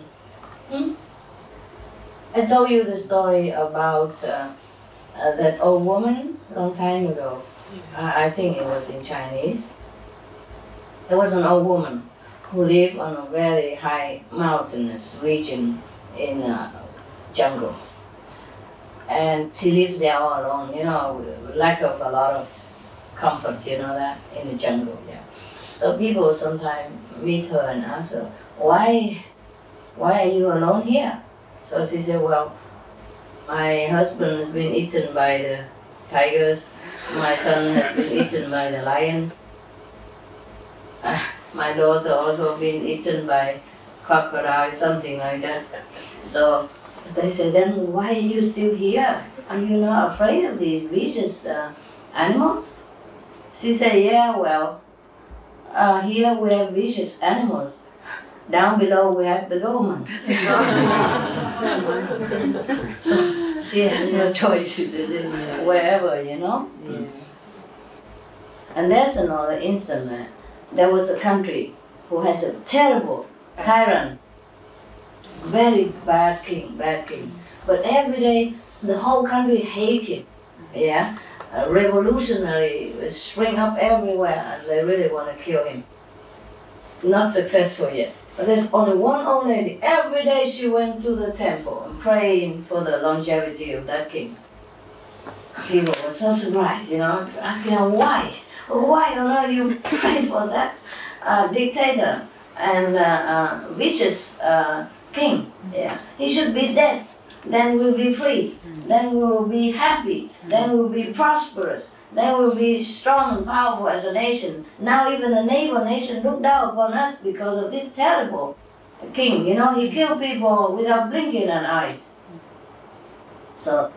I told you the story about that old woman long time ago. I think it was in Chinese. There was an old woman who lived on a very high mountainous region in a jungle. And she lived there all alone, you know, lack of a lot of comfort, you know that, in the jungle, yeah. So people sometimes meet her and ask her, why are you alone here? So she said, well, my husband has been eaten by the tigers, my son has been eaten by the lions, my daughter also been eaten by crocodiles, something like that. So they said, then why are you still here? Are you not afraid of these vicious animals? She said, yeah, well, here we have vicious animals. Down below we have the government. So she has no choice wherever, you know? Yeah. And there's another instance. There was a country who has a terrible tyrant, very bad king. But every day the whole country hates him. Yeah? A revolutionary spring up everywhere and they really want to kill him. Not successful yet. But there's only one old lady. Every day she went to the temple and praying for the longevity of that king. People were so surprised, you know, asking her why. Why on earth you pray for that dictator and vicious king? Yeah, he should be dead. Then we'll be free. Then we'll be happy. Then we'll be prosperous. Then we'll be strong and powerful as a nation. Now even the neighbor nation look down upon us because of this terrible king. You know, he killed people without blinking an eye. So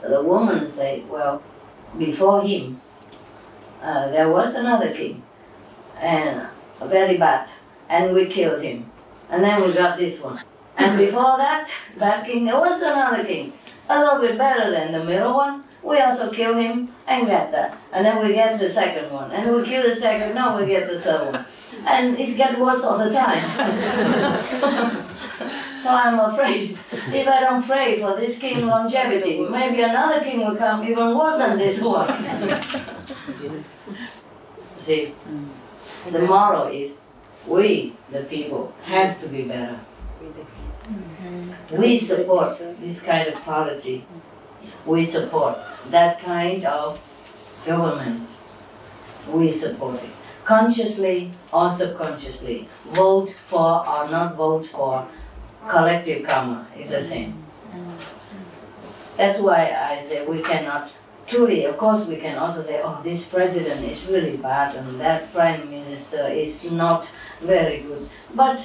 the woman said, well, before him, there was another king, and very bad, and we killed him. And then we got this one. And before that, bad king, there was another king, a little bit better than the middle one. We also kill him and get that. And then we get the second one. And we kill the second, now we get the third one. And it gets worse all the time. So I'm afraid, if I don't pray for this king longevity, maybe another king will come even worse than this one. See, the moral is we, the people, have to be better. We support this kind of policy. We support that kind of government. We support it. Consciously or subconsciously. Vote for or not vote for, collective karma is the same. That's why I say we cannot truly, of course we can also say, oh, this president is really bad and that prime minister is not very good. But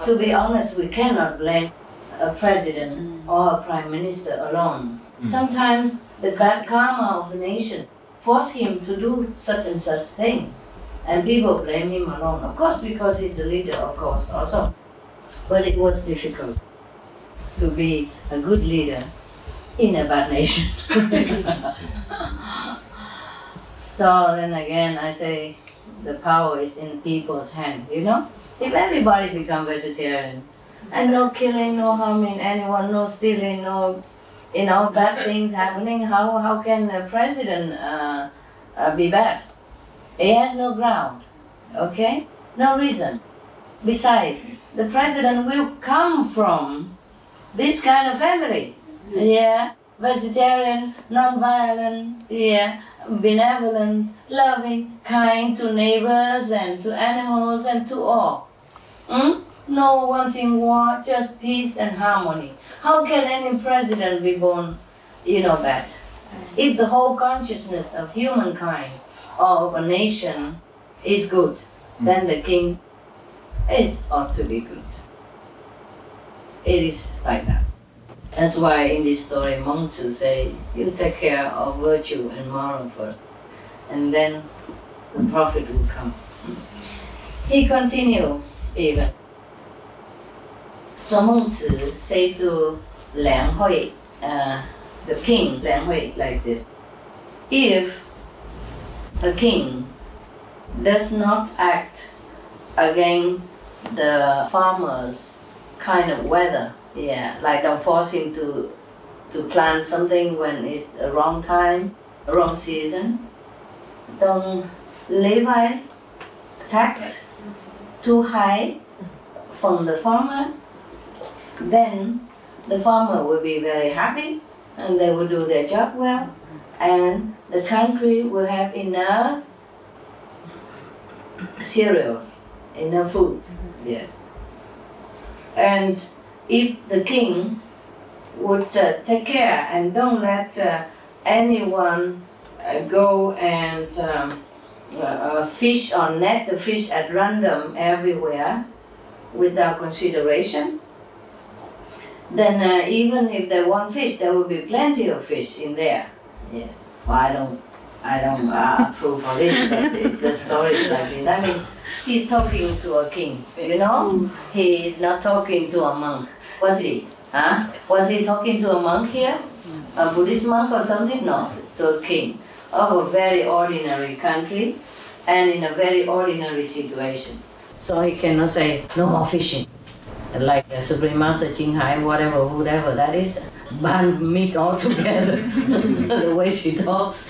to be honest, we cannot blame a president or a prime minister alone. Sometimes the bad karma of the nation force him to do such and such thing. And people blame him alone. Of course, because he's the leader, of course, also. But it was difficult to be a good leader in a bad nation. So then again, I say the power is in people's hand, you know? If everybody become vegetarian, and no killing, no harming anyone, no stealing, no, bad things happening, how can a president be bad? He has no ground, okay? No reason. Besides, the president will come from this kind of family. Yeah, vegetarian, non-violent, yeah, benevolent, loving, kind to neighbors and to animals and to all. No wanting war, just peace and harmony. How can any president be born, bad? If the whole consciousness of humankind or of a nation is good, then the king ought to be good. It is like that. That's why in this story, monks say, you take care of virtue and moral first, and then the prophet will come. He continued even. So monks say to Liang Hui, the king, Liang Hui, like this: if a king does not act against the farmer's kind of weather, like don't force him to plant something when it's a wrong time, a wrong season, don't levy tax too high from the farmer, then the farmer will be very happy and they will do their job well, and the country will have enough cereals, enough food. Yes. And if the king would take care and don't let anyone go and fish or net the fish at random everywhere without consideration, then even if they want fish, there will be plenty of fish in there. Yes. Well, I don't approve of it, but it's a story like this. I mean, he's talking to a king, He's not talking to a monk. Was he? Huh? Was he talking to a monk here? A Buddhist monk or something? No, to a king of a very ordinary country and in a very ordinary situation. So he cannot say, no more fishing. Like the Supreme Master Ching Hai, whoever that is, ban meat altogether. The way she talks,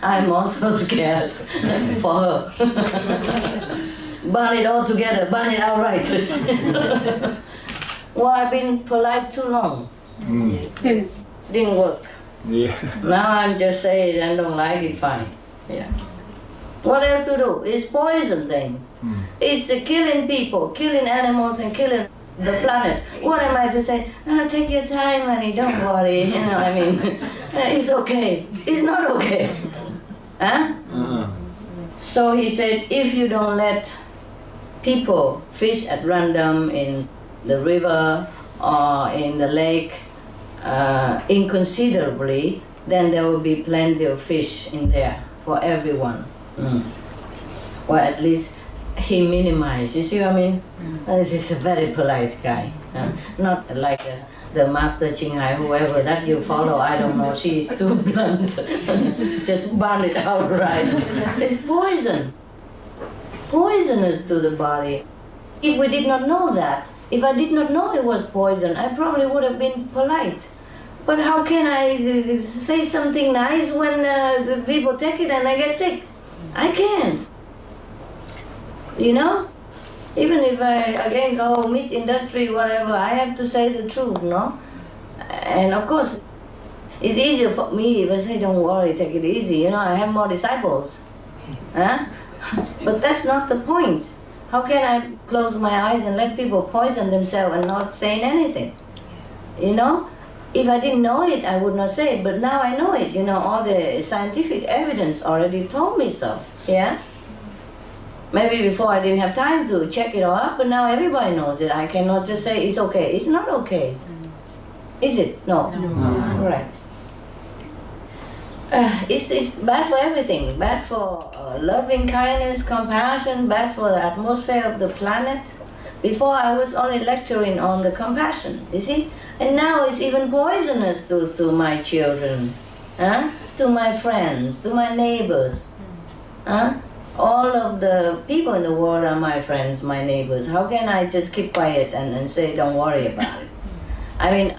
I'm also scared for her. Ban it all together, ban it outright. Well, I've been polite too long. Yes. Didn't work. Yeah. Now I'm just saying I don't like it, fine. Yeah. What else to do? It's poison things. It's killing people, killing animals and killing the planet. What am I to say? Take your time, honey, don't worry. It's okay. It's not okay. Huh? So he said, if you don't let people fish at random in the river or in the lake inconsiderably, then there will be plenty of fish in there for everyone. Or at least he minimized. You see what I mean? This is a very polite guy. Not like the Master Ching Hai, whoever that you follow, I don't know, she's too blunt. Just ban it outright. It's poison. Poisonous to the body. If we did not know that, if I did not know it was poison, I probably would have been polite. But how can I say something nice when the people take it and I get sick? I can't. Even if I, again, go meat industry, whatever, I have to say the truth, no? And of course, it's easier for me if I say, don't worry, take it easy, you know, I have more disciples. Huh? But that's not the point. How can I close my eyes and let people poison themselves and not saying anything? You know? If I didn't know it, I would not say it, but now I know it. You know, all the scientific evidence already told me so, yeah? Maybe before I didn't have time to check it all up, but now everybody knows it. I cannot just say it's okay. It's not okay. Is it? No. Right. It's bad for everything. Bad for loving kindness, compassion, bad for the atmosphere of the planet. Before I was only lecturing on the compassion, you see? And now it's even poisonous to my children, to my friends, to my neighbors. All of the people in the world are my friends, my neighbors. How can I just keep quiet and say, don't worry about it? I mean,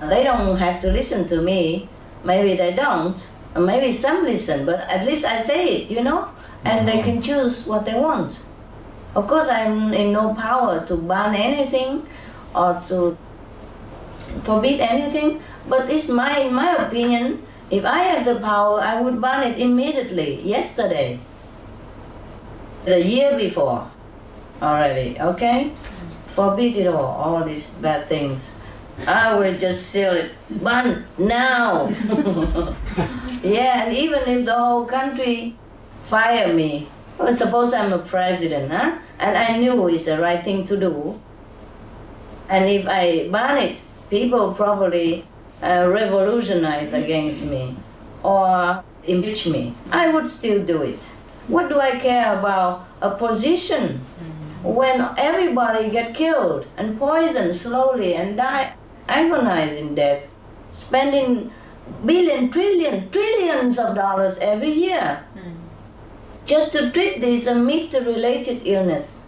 they don't have to listen to me. Maybe they don't. Maybe some listen, but at least I say it, you know? And they can choose what they want. Of course, I'm in no power to ban anything or to forbid anything, but it's in my opinion, if I have the power, I would ban it immediately, yesterday, the year before already, okay? Forbid it all these bad things. I will just seal it, ban now. Yeah, and even if the whole country fire me, well, suppose I'm a president, and I knew it's the right thing to do, and if I ban it, people probably revolutionize against me or impeach me. I would still do it. What do I care about a position when everybody get killed and poisoned slowly and die, agonizing death, spending trillions of dollars every year just to treat this meat-related illness,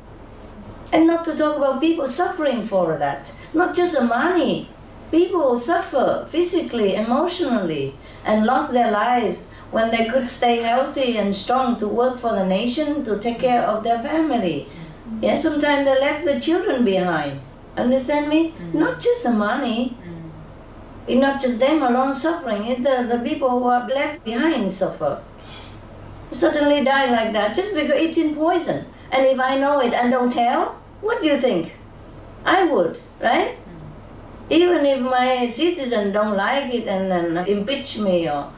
and not to talk about people suffering for that. Not just the money. People suffer physically, emotionally, and lost their lives when they could stay healthy and strong to work for the nation, to take care of their family. Yeah, sometimes they left the children behind. Understand me? Not just the money. It's not just them alone suffering. It's the people who are left behind suffer. Suddenly die like that just because eating poison. And if I know it and don't tell, what do you think? I would, right? Even if my citizens don't like it and then impeach me or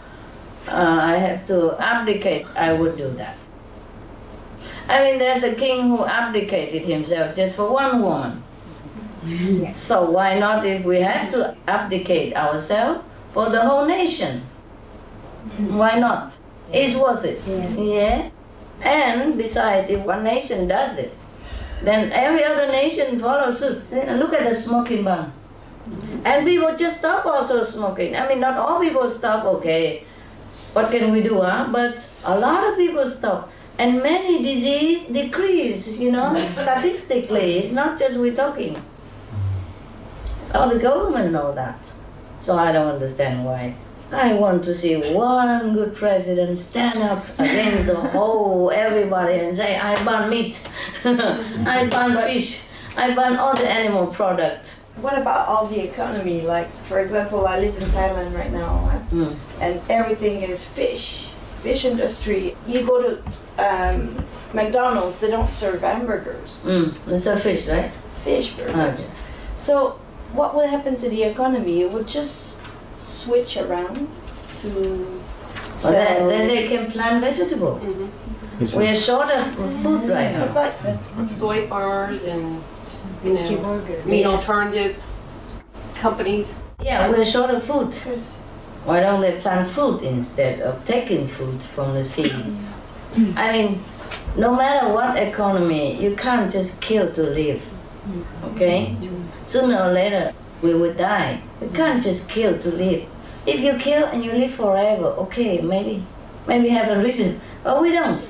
I have to abdicate, I would do that. I mean, there's a king who abdicated himself just for one woman. Yes. So why not, if we have to abdicate ourselves, for the whole nation? Why not? It's worth it. Yeah. And besides, if one nation does this, then every other nation follows suit. Look at the smoking ban. And people just stop also smoking. I mean, not all people stop, okay. What can we do, But a lot of people stop. And many diseases decrease, you know, statistically. It's not just we talking. All the government know that. So I don't understand why. I want to see one good president stand up against the whole everybody and say, I ban meat, I ban fish, I ban all the animal products. What about all the economy? Like, for example, I live in Thailand right now, and everything is fish industry. You go to McDonald's, they don't serve hamburgers. It's a fish, right? Fish burgers. Okay. So what will happen to the economy? It would just switch around to sell. Then they can plant vegetable. We are short of food right now. It's like soy farmers and meat alternative companies. Yeah, we're short of food. Why don't they plant food instead of taking food from the sea? I mean, no matter what economy, you can't just kill to live. Okay? Sooner or later, we would die. You can't just kill to live. If you kill and you live forever, okay, maybe have a reason, but we don't.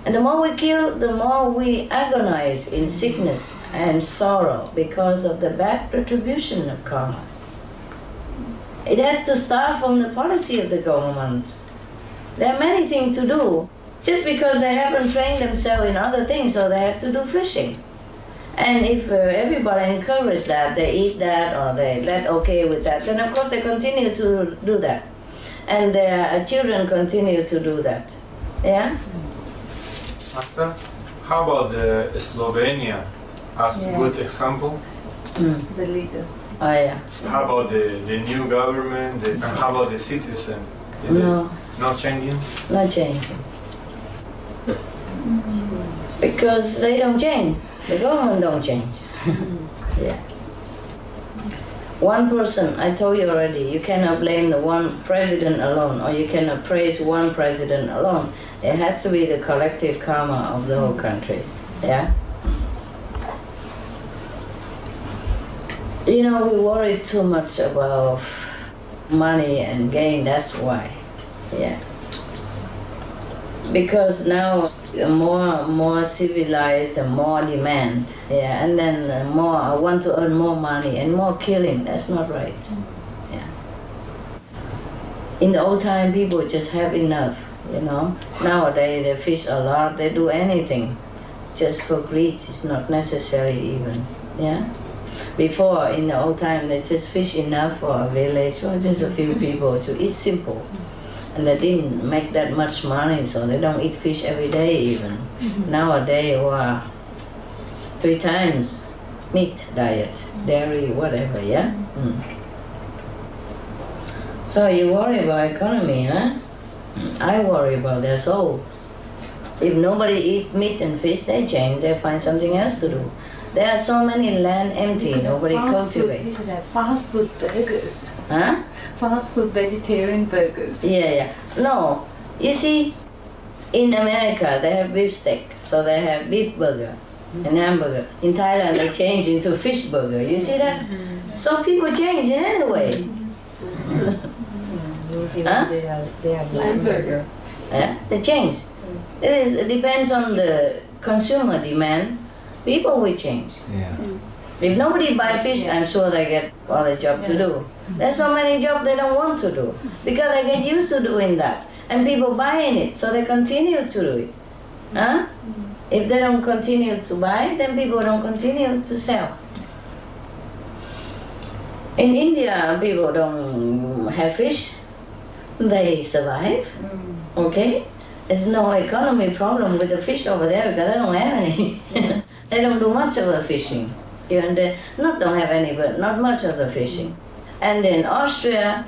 And the more we kill, the more we agonize in sickness and sorrow because of the bad retribution of karma. It has to start from the policy of the government. There are many things to do. Just because they haven't trained themselves in other things, so they have to do fishing. And if everybody encourages that, they eat that or they let okay with that, then of course they continue to do that. And their children continue to do that. Yeah? Master, how about Slovenia as a good example? The leader. Oh yeah. How about the new government? And how about the citizen? Is no. Not changing? Not changing. Because they don't change. The government don't change. Yeah. One person, I told you already, you cannot blame the one president alone, or you cannot praise one president alone. It has to be the collective karma of the whole country. Yeah? You know, we worry too much about money and gain, that's why. Yeah. Because now more civilized and more demand, yeah, and then more, I want to earn more money and more killing, that's not right. Yeah. In the old time, people just have enough, you know. Nowadays, they fish a lot, they do anything just for greed, it's not necessary even, yeah. Before, in the old time, they just fish enough for a village, or just a few people to eat simple. And they didn't make that much money, so they don't eat fish every day even. Nowadays, wow, 3 times meat diet, dairy, whatever, yeah? So you worry about economy, huh? I worry about their soul. If nobody eat meat and fish, they change, they find something else to do. There are so many land empty, nobody cultivates. Fast food burgers. Huh? Fast food vegetarian burgers. Yeah. No, you see, in America they have beef steak, so they have beef burger and hamburger. In Thailand they change into fish burger. You see that? So people change in any way. Huh? They have lamb burger. Yeah, they change. It depends on the consumer demand. People will change. Yeah. If nobody buy fish, I'm sure they get other job to do. There's so many jobs they don't want to do because they get used to doing that, and people buying it, so they continue to do it. Huh? If they don't continue to buy, then people don't continue to sell. In India, people don't have fish. They survive. Okay? There's no economy problem with the fish over there because they don't have any. They don't do much of the fishing. Even they don't have any, but not much of the fishing. And in Austria,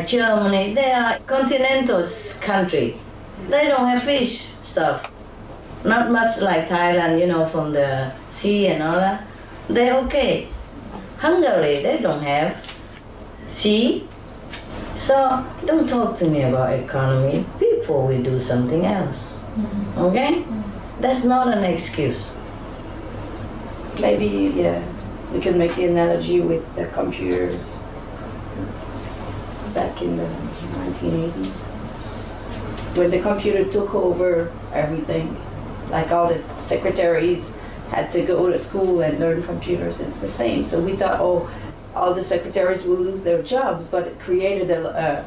Germany, they are continental country. They don't have fish stuff. Not much like Thailand, you know, from the sea and all that. They're okay. Hungary, they don't have sea. So don't talk to me about economy before we do something else. Okay? That's not an excuse. Maybe, yeah, we can make the analogy with the computers back in the 1980s. When the computer took over everything, like all the secretaries had to go to school and learn computers, it's the same. So we thought, oh, all the secretaries will lose their jobs, but it created a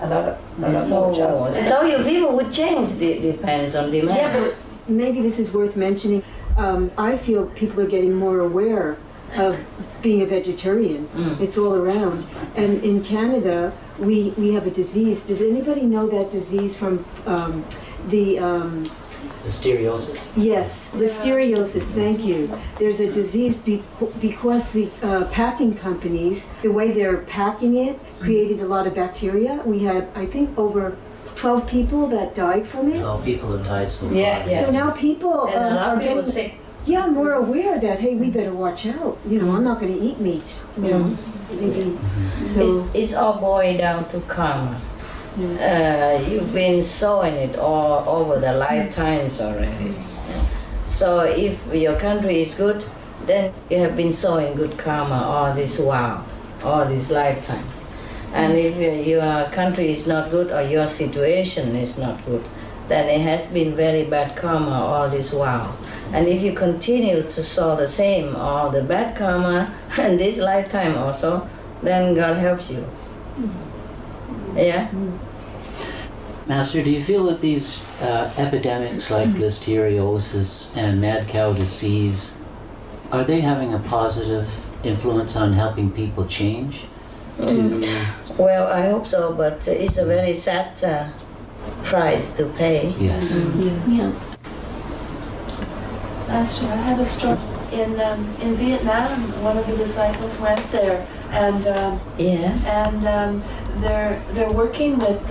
lot more jobs. I told you, people would change, depends on demand. Yeah, but maybe this is worth mentioning. I feel people are getting more aware of being a vegetarian. It's all around. And in Canada, we have a disease. Does anybody know that disease from the listeriosis? Yes, listeriosis, thank you. There's a disease because the packing companies, the way they're packing it, created a lot of bacteria. We had, I think, over 12 people that died from it. 12 people have died so far. Yeah. So now people are getting sick. Yeah, more aware that, hey, we better watch out. You know, I'm not going to eat meat. You know, maybe. So it's all boiled down to karma. You've been sowing it all over the lifetimes already. So if your country is good, then you have been sowing good karma all this while, all this lifetime. And if your country is not good or your situation is not good, then it has been very bad karma all this while. And if you continue to sow the same or the bad karma in this lifetime also, then God helps you. Yeah? Master, do you feel that these epidemics like listeriosis and mad cow disease Are they having a positive influence on helping people change? Well, I hope so, but it's a very sad price to pay. Yes. Yeah. Pastor, I have a story. In Vietnam, one of the disciples went there, and they're working with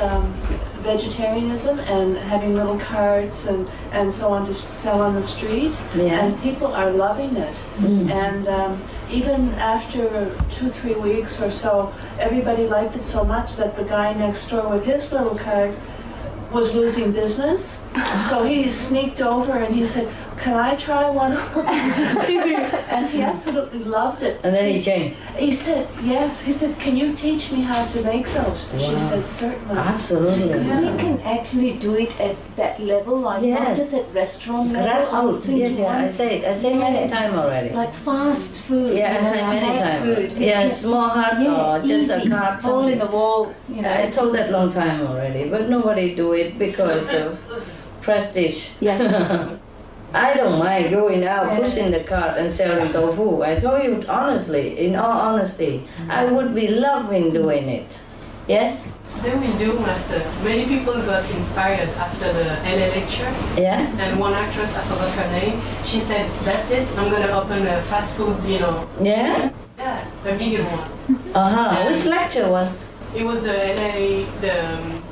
vegetarianism and having little carts and so on to sell on the street, and people are loving it. And even after 2-3 weeks or so, everybody liked it so much that the guy next door with his little cart was losing business. So he sneaked over and he said, "Can I try one of them?" And he absolutely loved it. And then he changed. He said, yes. He said, "Can you teach me how to make those?" Wow. She said, "Certainly." Absolutely. Because we can actually do it at that level, like not just at restaurant level. Grassroots. Yes, I say many times already. Like fast food. Yeah, I say many times. Food. Yeah, small hut or just a cart. Hole in the wall. You know. I told that long time already, but nobody do it because of prestige. Yes. I don't mind going out, pushing the cart and selling tofu. I told you honestly, in all honesty, I would be loving doing it. Yes? Then we do, Master. Many people got inspired after the LA lecture. Yeah? And one actress, I forgot her name, she said, "That's it, I'm going to open a fast food, Yeah? Yeah, a vegan one. Which lecture was? It was the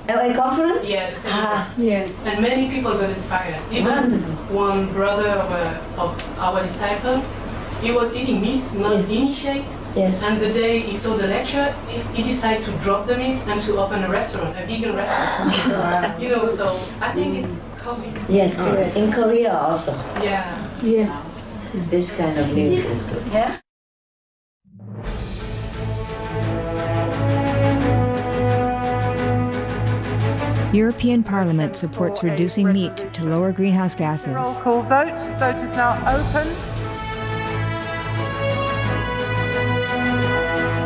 LA conference? Yeah, the same. And many people got inspired. Even one brother of our disciple, he was eating meat, not initiate. Yes. And the day he saw the lecture, he decided to drop the meat and to open a restaurant, a vegan restaurant. So I think it's coming. Yes, in Korea also. Yeah. This kind of news is good. Yeah. European Parliament supports reducing meat to lower greenhouse gases. Roll call vote. Vote is now open.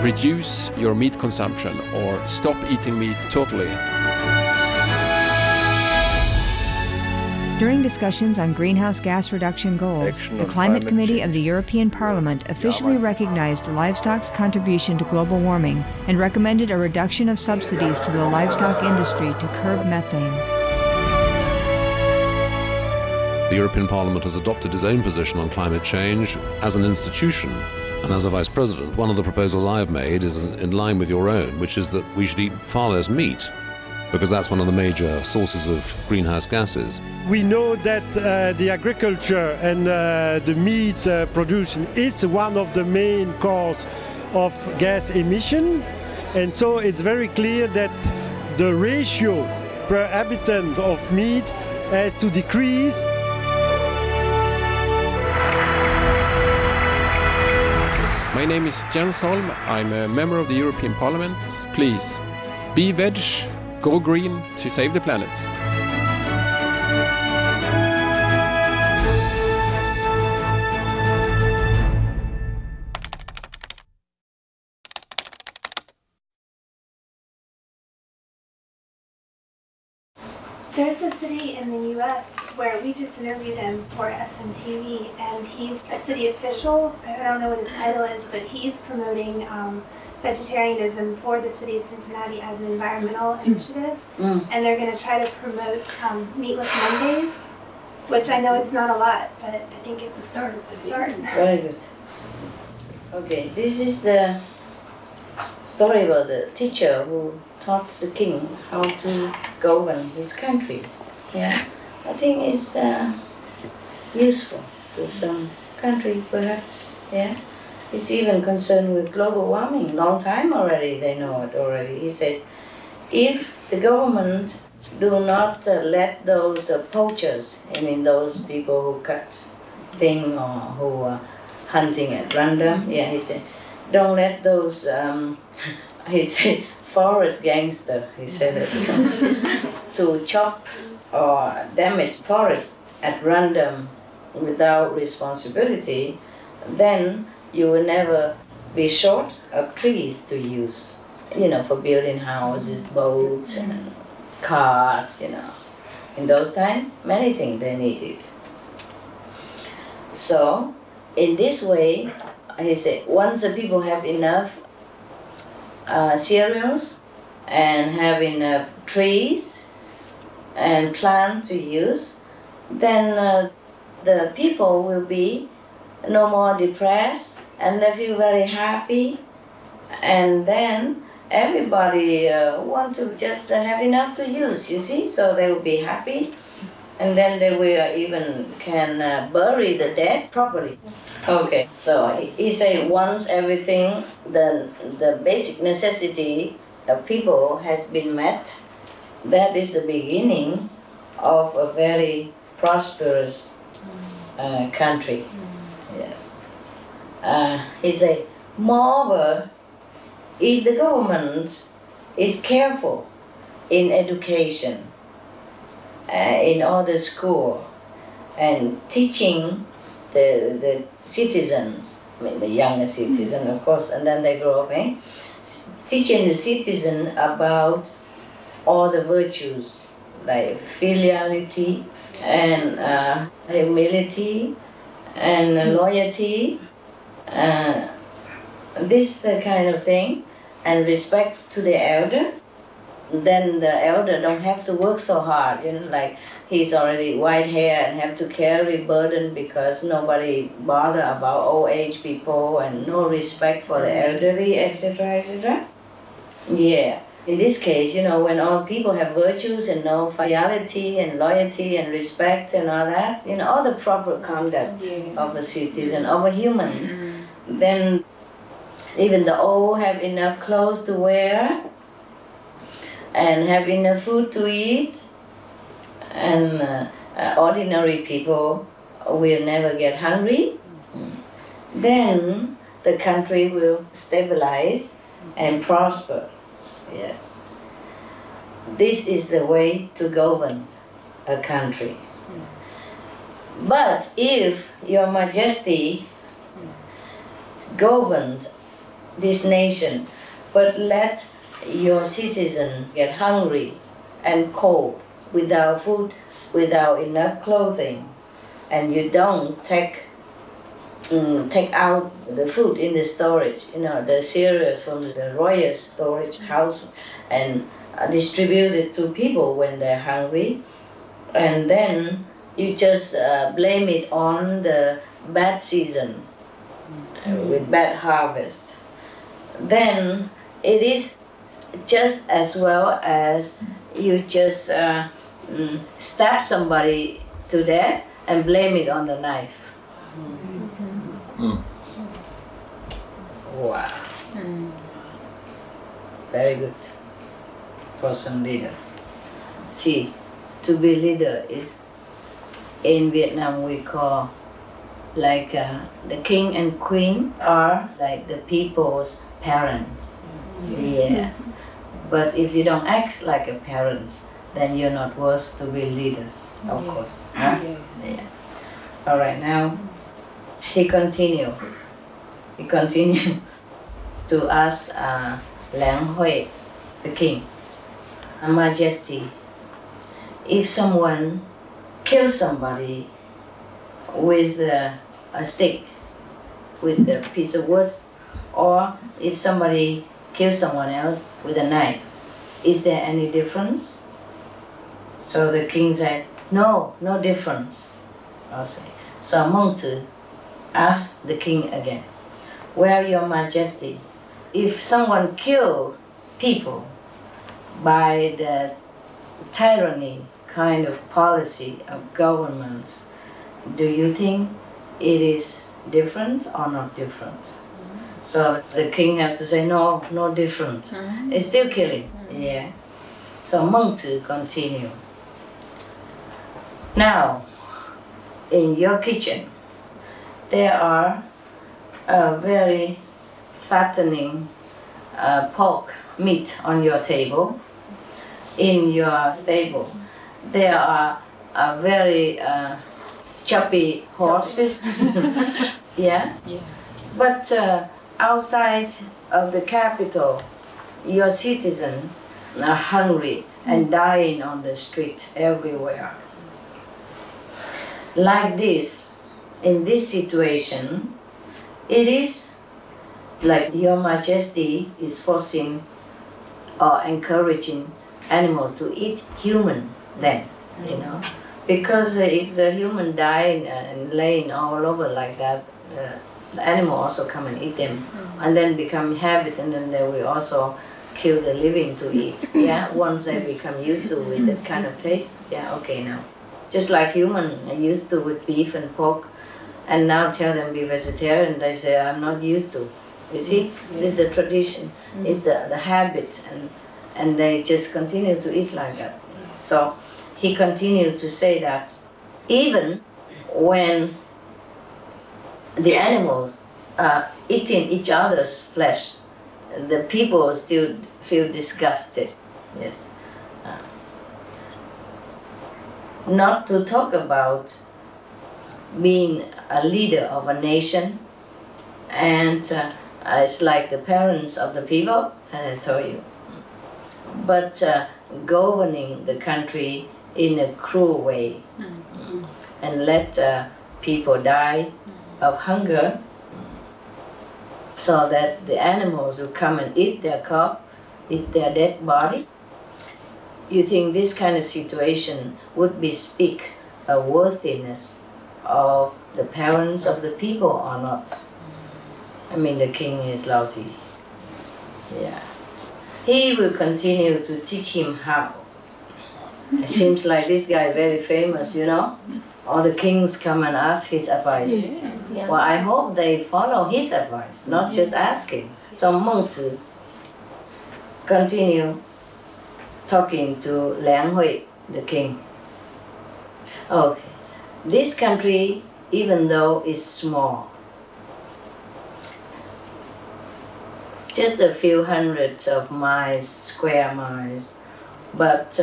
Reduce your meat consumption or stop eating meat totally. During discussions on greenhouse gas reduction goals, the Climate Committee of the European Parliament officially recognized livestock's contribution to global warming and recommended a reduction of subsidies to the livestock industry to curb methane. The European Parliament has adopted its own position on climate change as an institution. And as a Vice President, one of the proposals I have made is in line with your own, which is that we should eat far less meat, because that's one of the major sources of greenhouse gases. We know that the agriculture and the meat production is one of the main causes of gas emission, and so it's very clear that the ratio per habitant of meat has to decrease. My name is Jens Holm. I'm a member of the European Parliament. Please, be veg, go green to save the planet. There's a city in the U.S. where we just interviewed him for SMTV, and he's a city official. I don't know what his title is, but he's promoting vegetarianism for the city of Cincinnati as an environmental initiative. And they're going to try to promote Meatless Mondays, which I know it's not a lot, but I think it's a start. Very good. Okay, this is the story about the teacher who taught the king how to govern his country. Yeah, I think it's useful to some country, perhaps. Yeah, it's even concerned with global warming. Long time already, they know it already. He said, if the government do not let those poachers, I mean those people who cut things or who are hunting at random. Yeah, he said, don't let those. He said, forest gangster, he said it, to chop or damage forest at random without responsibility, then you will never be short of trees to use, for building houses, boats, and cars, In those times, many things they needed. So, in this way, he said, once the people have enough cereals and have enough trees and plants to use, then the people will be no more depressed and they feel very happy, and then everybody want to just have enough to use, you see, so they will be happy, and then they will even can bury the dead properly. Okay, so he said once everything, the basic necessity of people has been met, that is the beginning of a very prosperous country. Yes. He said, moreover, if the government is careful in education, in all the school, and teaching the citizens, I mean the younger citizens of course, and then they grow up, teaching the citizen about all the virtues like filiality and humility and loyalty, this kind of thing, and respect to the elder, then the elder don't have to work so hard, you know, like he's already white hair and have to carry burden because nobody bother about old age people and no respect for the elderly, etc., etc. Yeah. In this case, you know, when all people have virtues and know fidelity and loyalty and respect and all that, you know, all the proper conduct of a citizen, of a human, then even the old have enough clothes to wear and have enough food to eat, and ordinary people will never get hungry, then the country will stabilize and prosper. Yes. This is the way to govern a country. But if Your Majesty governed this nation, but let your citizens get hungry and cold, without food, without enough clothing, and you don't take out the food in the storage, you know, the cereals from the royal storage house, and distribute it to people when they're hungry, and then you just blame it on the bad season with bad harvest, then it is just as well as you just stab somebody to death and blame it on the knife. Wow. Very good for some leader. See, to be leader is, in Vietnam we call, like the king and queen are like the people's parents. Yeah. But if you don't act like a parent, then you're not worth to be leaders, of course. Huh? Yeah. All right, now he continued to ask Lang Hui, the king, Her Majesty, if someone kills somebody with a stick, with a piece of wood, or if somebody kills someone else with a knife, is there any difference? So the king said, no, no difference. So Mengzi asked the king again, well, Your Majesty, if someone killed people by the tyranny kind of policy of government, do you think it is different or not different? So the king had to say, no, no different. It's still killing. Yeah. So Mengzi continued. Now, in your kitchen, there are a very fattening pork meat on your table. In your stable, there are very choppy horses. Yeah? Yeah. But outside of the capital, your citizens are hungry and dying on the street everywhere. Like this, in this situation, it is like Your Majesty is forcing or encouraging animals to eat human then, you know. Because if the human die and laying all over like that, the animal also come and eat them, and then become habit, and then they will also kill the living to eat. Yeah, once they become used to with that kind of taste. Yeah, okay now. Just like human are used to with beef and pork, and now tell them be vegetarian, they say I'm not used to. You see, this is a tradition, it's the habit, and they just continue to eat like that. So he continued to say that even when the animals are eating each other's flesh, the people still feel disgusted. Yes. Not to talk about being a leader of a nation, and it's like the parents of the people, as I told you. But governing the country in a cruel way, and let people die of hunger, so that the animals will come and eat their corpse, eat their dead body. You think this kind of situation would bespeak a worthiness of the parents of the people or not? I mean, the king is lousy. Yeah. He will continue to teach him how. It seems like this guy is very famous, you know. All the kings come and ask his advice. Well, I hope they follow his advice, not just asking. So Mengzi continue talking to Liang Hui, the king. Okay, this country, even though it's small, just a few hundreds of miles, square miles, but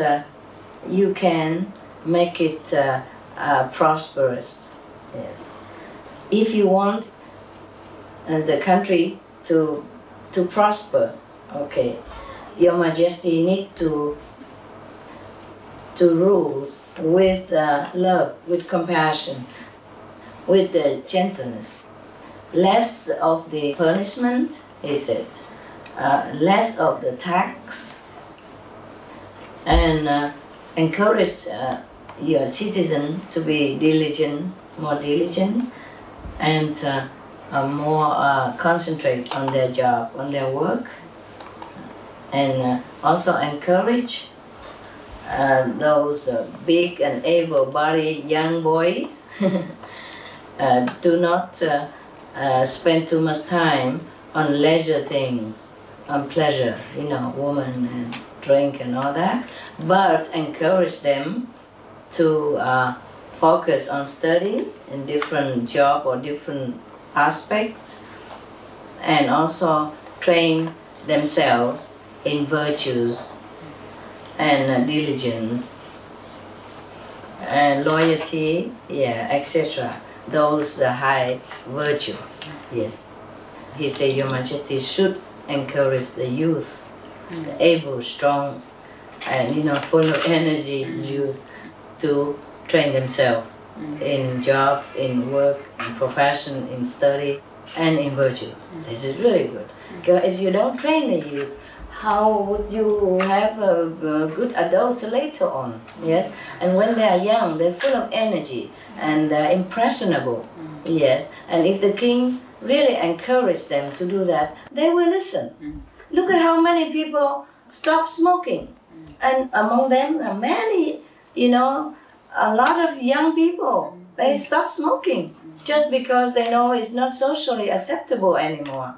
you can make it prosperous. Yes. If you want the country to prosper, okay, Your Majesty need to rule with love, with compassion, with gentleness. Less of the punishment, he said, less of the tax, and encourage your citizen to be diligent, more diligent, and more concentrate on their job, on their work, and also encourage those big and able-bodied young boys do not spend too much time on leisure things, on pleasure, you know, woman and drink and all that, but encourage them to focus on study in different job or different aspects, and also train themselves in virtues and diligence and loyalty, yeah, etc. Those are high virtue. Yes. He said Your Majesty should encourage the youth, the able, strong, and you know, full of energy youth to train themselves in job, in work, in profession, in study, and in virtues. This is really good. Because if you don't train the youth, how would you have a good adults later on? Yes, and when they are young, they're full of energy and impressionable. Yes, and if the king really encouraged them to do that, they will listen. Look at how many people stop smoking, and among them are many, you know, a lot of young people. They stop smoking just because they know it's not socially acceptable anymore.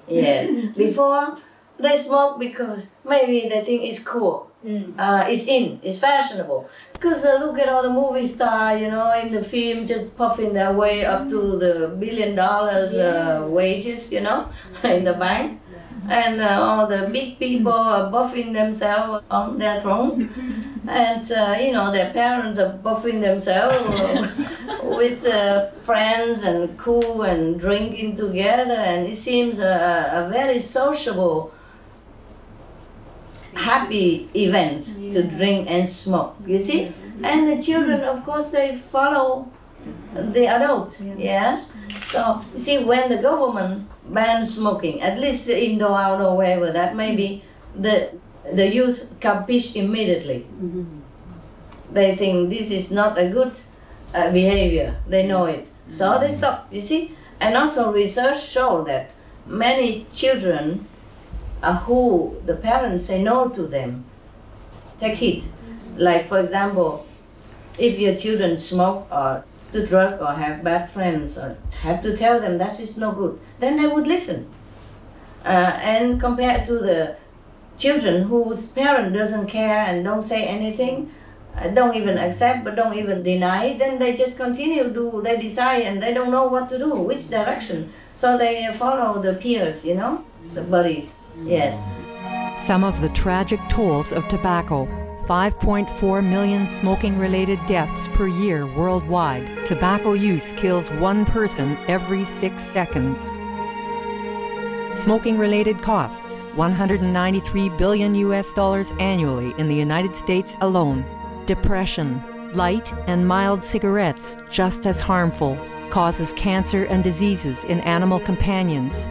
Yes, before they smoke because maybe they think it's cool, it's in, it's fashionable. Because look at all the movie stars, you know, in the film, just puffing their way up to the $1 billion wages, you know, in the bank. And all the big people are buffing themselves on their throne. And, you know, their parents are buffing themselves with friends and cool and drinking together. And it seems a very sociable, happy event to drink and smoke, you see? And the children, of course, they follow the adult. Yes. So you see, when the government bans smoking, at least indoor, outdoor, wherever, that maybe the youth capish immediately. They think this is not a good behavior. They know it, so they stop. You see, and also research show that many children who the parents say no to them take it. Like, for example, if your children smoke or do drugs or have bad friends or have to tell them that is no good, then they would listen. And compared to the children whose parent doesn't care and don't say anything, don't even accept but don't even deny, then they just continue to, they decide and they don't know what to do, which direction. So they follow the peers, you know, the buddies. Yes. Some of the tragic tolls of tobacco. 5.4 million smoking-related deaths per year worldwide. Tobacco use kills one person every 6 seconds. Smoking-related costs, $193 billion annually in the United States alone. Depression, light and mild cigarettes just as harmful, causes cancer and diseases in animal companions.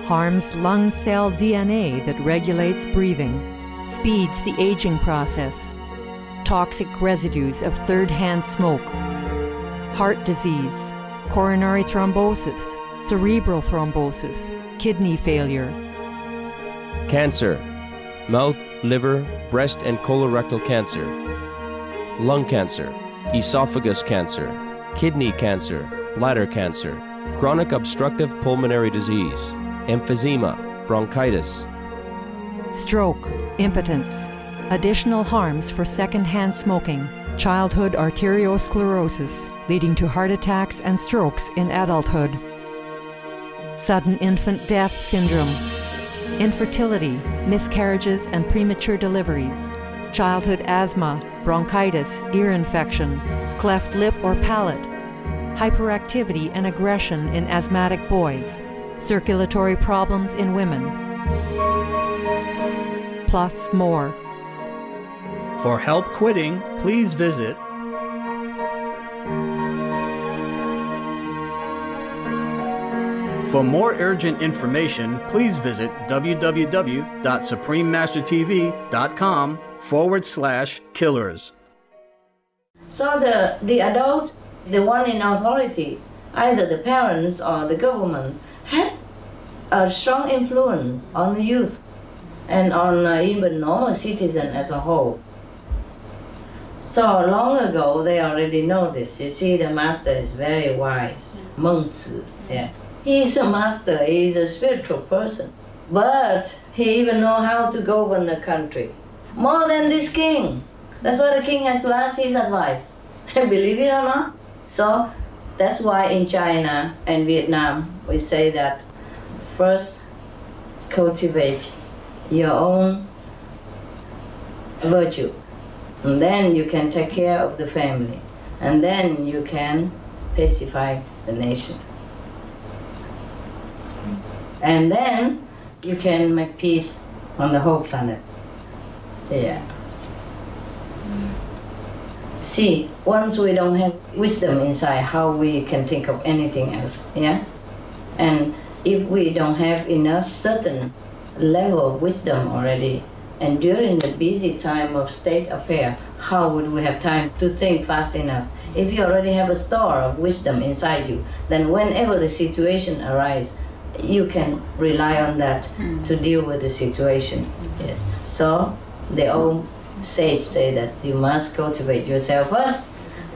Harms lung cell DNA that regulates breathing. Speeds the aging process. Toxic residues of third-hand smoke. Heart disease, coronary thrombosis, cerebral thrombosis, kidney failure. Cancer, mouth, liver, breast and colorectal cancer. Lung cancer, esophagus cancer, kidney cancer, bladder cancer, chronic obstructive pulmonary disease, emphysema, bronchitis. Stroke, impotence, additional harms for second-hand smoking, childhood arteriosclerosis, leading to heart attacks and strokes in adulthood, sudden infant death syndrome, infertility, miscarriages and premature deliveries, childhood asthma, bronchitis, ear infection, cleft lip or palate, hyperactivity and aggression in asthmatic boys, circulatory problems in women, plus more. For help quitting, please visit For more urgent information, please visit www.suprememastertv.com/killers. So the adult, the one in authority, either the parents or the government, have a strong influence on the youth and on even normal citizens as a whole. So long ago, they already know this. You see, the master is very wise. Mengzi, yeah. He's a master, he's a spiritual person. But he even knows how to govern the country. More than this king. That's why the king has to ask his advice. Believe it or not. So that's why in China and Vietnam, we say that first cultivate your own virtue. And then you can take care of the family. And then you can pacify the nation. And then you can make peace on the whole planet. Yeah. See, once we don't have wisdom inside, how we can think of anything else, yeah? And if we don't have enough certain level of wisdom already, and during the busy time of state affair, how would we have time to think fast enough? If you already have a store of wisdom inside you, then whenever the situation arises, you can rely on that to deal with the situation. Yes. So the old sage say that you must cultivate yourself first,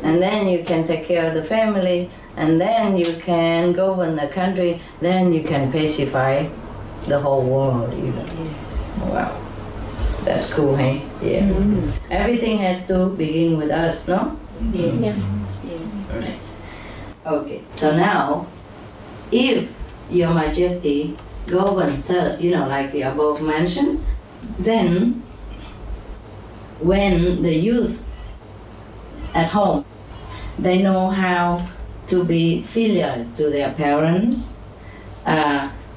and then you can take care of the family, and then you can govern the country, then you can pacify the whole world even. Yes. Wow. That's cool, hey? Yeah. Mm-hmm. Everything has to begin with us, no? Yes. Yes. Yes. Right. Okay. So now, if Your Majesty govern thus, like the above mentioned, then when the youth at home, they know how to be filial to their parents,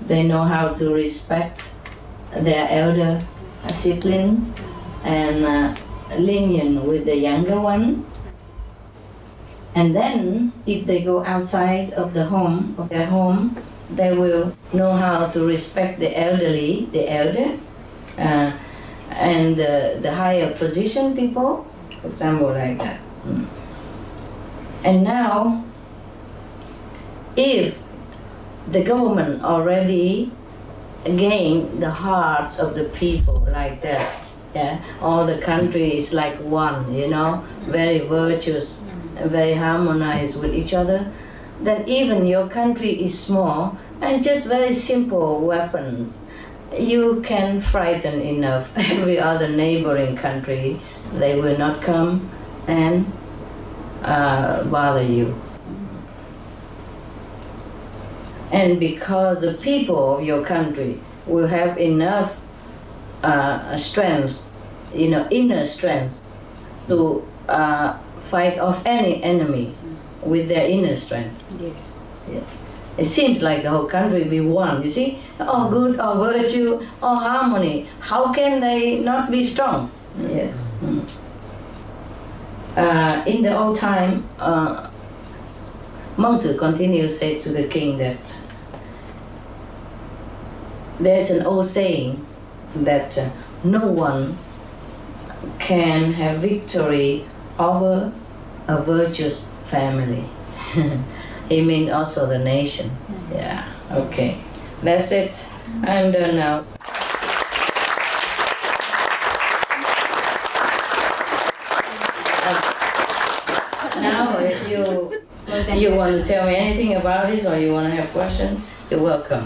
they know how to respect their elder sibling and lenient with the younger one, And then, if they go outside of their home, they will know how to respect the elderly, the elder, and the higher position people, for example, like that. And now, if the government already gained the hearts of the people like that, yeah, all the country is like one, you know, very virtuous, very harmonized with each other, then even your country is small and just very simple weapons, you can frighten enough every other neighboring country. They will not come and bother you. And because the people of your country will have enough strength, you know, inner strength to fight off any enemy with their inner strength. Yes. Yes. It seems like the whole country be one, you see? All good, all virtue, all harmony. How can they not be strong? Yes. In the old time, Mengzi continues to say to the king that there's an old saying that no one can have victory over a virtuous family. He means also the nation. Yeah, okay. That's it. I'm done now. Now, if you want to tell me anything about this or you want to have questions, you're welcome.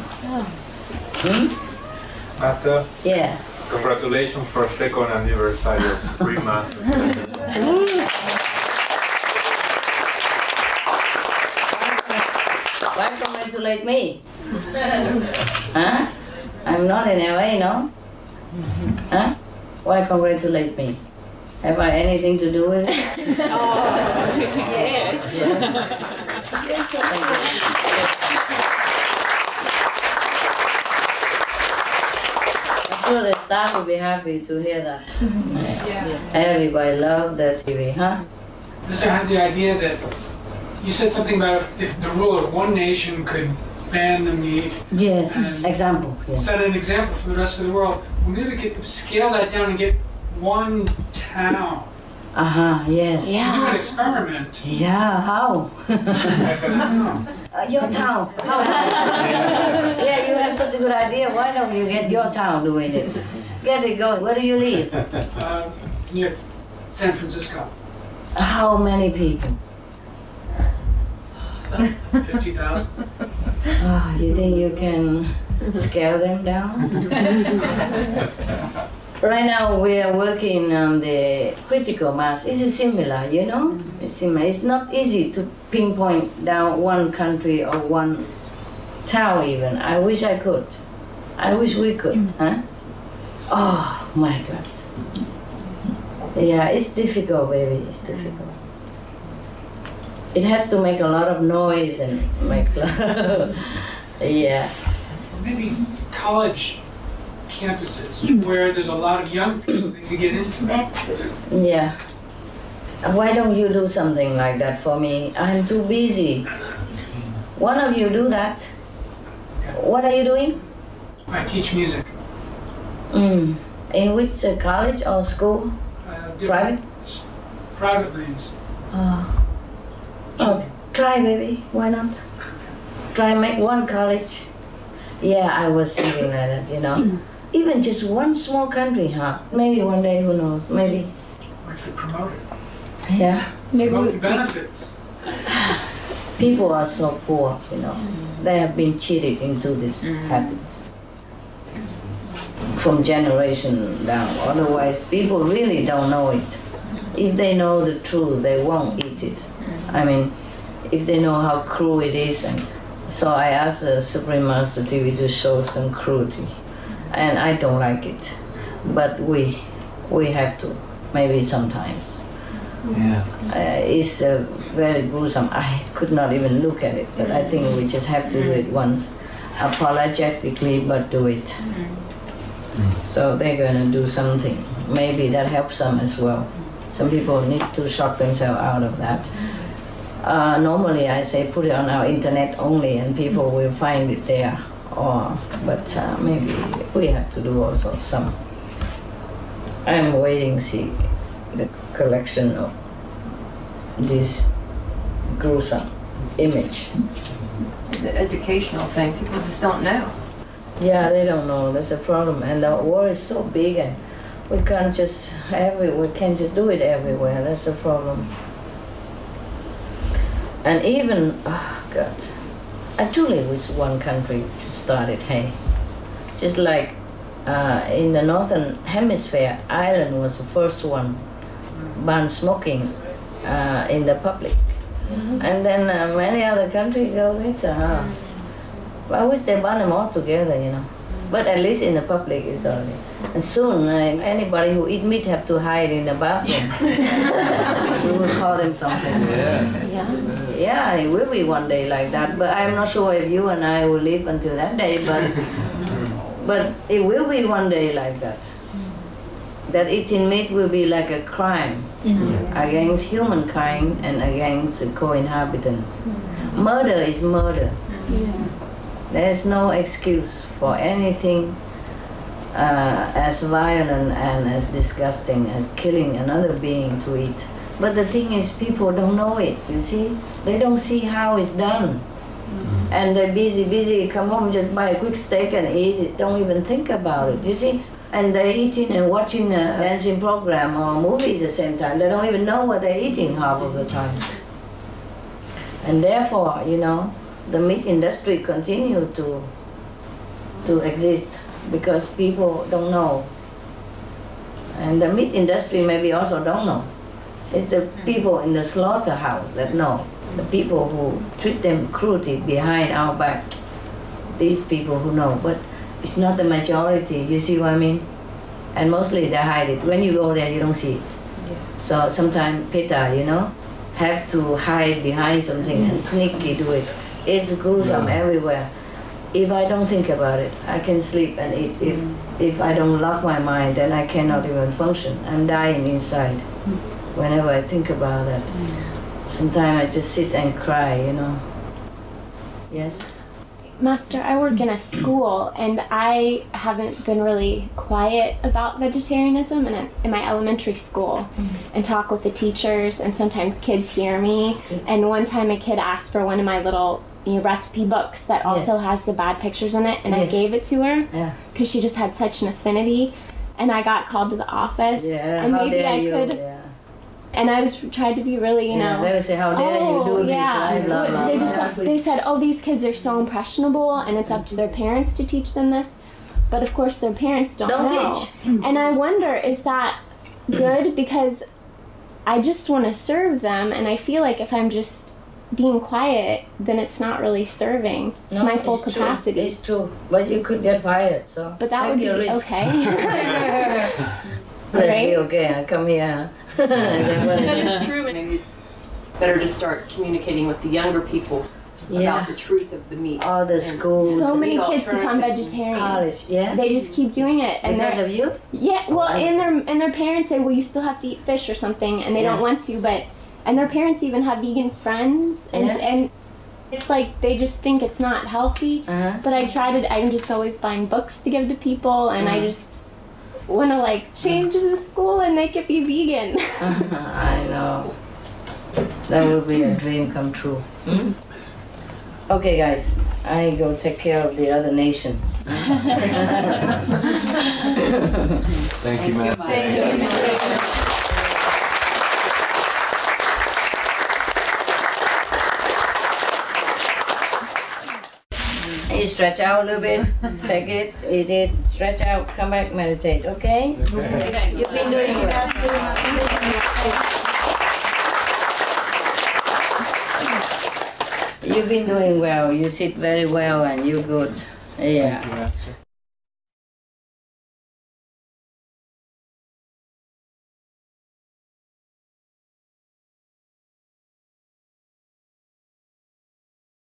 Master? Yeah. Congratulations for second anniversary of Spring Master. Why congratulate me? Huh? I'm not in LA, no? Huh? Why congratulate me? Have I anything to do with it? Oh, yes. I'm sure the staff will be happy to hear that. Yeah. Everybody loves that TV, huh? Listen, I had the idea that you said something about if the ruler of one nation could ban the meat. Yes, example. Yes. Set an example for the rest of the world. Well, maybe we could scale that down and get one town. Yes. Yeah. To do an experiment. Yeah, how? Your town. Yeah, you have such a good idea. Why don't you get your town doing it? Get it going. Where do you live? Near San Francisco. How many people? 50,000. Oh, you think you can scale them down? Right now we are working on the critical mass. It's similar, you know? It's similar. It's not easy to pinpoint down one country or one town even. I wish I could. I wish we could, huh? Oh my God. Yeah, it's difficult, baby. It's difficult. It has to make a lot of noise and make yeah. Maybe college campuses where there's a lot of young people that could get into. Yeah. Why don't you do something like that for me? I'm too busy. One of you do that. What are you doing? I teach music. In which college or school? Private? Private means. Oh, try, baby. Why not? Try make one college. Yeah, I was thinking like that, you know. Even just one small country, huh? Maybe one day, who knows? Maybe. We could promote it. Yeah. Promote the benefits. People are so poor, you know. They have been cheated into this habit from generation down. Otherwise, people really don't know it. If they know the truth, they won't eat it. I mean, if they know how cruel it is. And so I asked the Supreme Master TV to show some cruelty. And I don't like it. But we have to, maybe sometimes. Yeah. It's very gruesome. I could not even look at it, but I think we just have to do it once, apologetically, but do it. So they're gonna do something. Maybe that helps them as well. Some people need to shock themselves out of that. Normally I say put it on our internet only and people will find it there. But maybe we have to do also some. I'm waiting to see the collection of this gruesome image. It's an educational thing. People just don't know. Yeah, they don't know. That's a problem. And the war is so big, and we can't just do it everywhere. That's the problem. And even, oh God, I truly wish one country started, hey. Just like in the Northern Hemisphere, Ireland was the first one banned smoking in the public. And then many other countries go later. I wish they ban them all together, you know. But at least in the public it's already. And soon anybody who eat meat have to hide in the bathroom. We will call them something. Yeah, it will be one day like that. But I'm not sure if you and I will live until that day. But it will be one day like that. That eating meat will be like a crime against humankind and against the co-inhabitants. Murder is murder. There's no excuse for anything as violent and as disgusting as killing another being to eat. But the thing is, people don't know it, you see? They don't see how it's done. And they're busy, come home, just buy a quick steak and eat it, don't even think about it, you see? And they're eating and watching a dancing program or movies at the same time. They don't even know what they're eating half of the time. And therefore, you know, the meat industry continue to exist because people don't know. And the meat industry maybe also don't know. It's the people in the slaughterhouse that know. The people who treat them cruelty behind our back. These people who know. But it's not the majority, you see what I mean? And mostly they hide it. When you go there, you don't see it. So sometimes PETA, you know, have to hide behind something and sneaky do it. It's gruesome everywhere. If I don't think about it, I can sleep and eat. If I don't lock my mind, then I cannot even function. I'm dying inside whenever I think about that. Sometimes I just sit and cry, you know. Yes? Master, I work in a school and I haven't been really quiet about vegetarianism in my elementary school and talk with the teachers, and sometimes kids hear me. And one time a kid asked for one of my little recipe books that also has the bad pictures in it, and I gave it to her because she just had such an affinity, and I got called to the office and maybe I could and I was tried to be really, you know. They would say, how dare you do this? They said, oh, these kids are so impressionable and it's up to their parents to teach them this. But of course their parents don't know. And I wonder, is that good? Because I just want to serve them, and I feel like if I'm just being quiet, then it's not really serving to my full capacity. It's true, but you could get fired, so but that would be okay. Let's be okay, I come here. That is true, and it's better to start communicating with the younger people about the truth of the meat. All the schools. So many kids become vegetarian. College, They just keep doing it. And because of you? Yeah, well, and their parents say, well, you still have to eat fish or something, and they don't want to, and their parents even have vegan friends, and it's like they just think it's not healthy. But I'm just always buying books to give to people, and I just want to like change the school and make it be vegan. I know. That would be a dream come true. Okay, guys, I go take care of the other nation. Thank you, Master. Thank you. You stretch out a little bit, take it, eat it, stretch out, come back, meditate, okay? You've been doing well. You've been doing well, you sit very well and you're good. Yeah.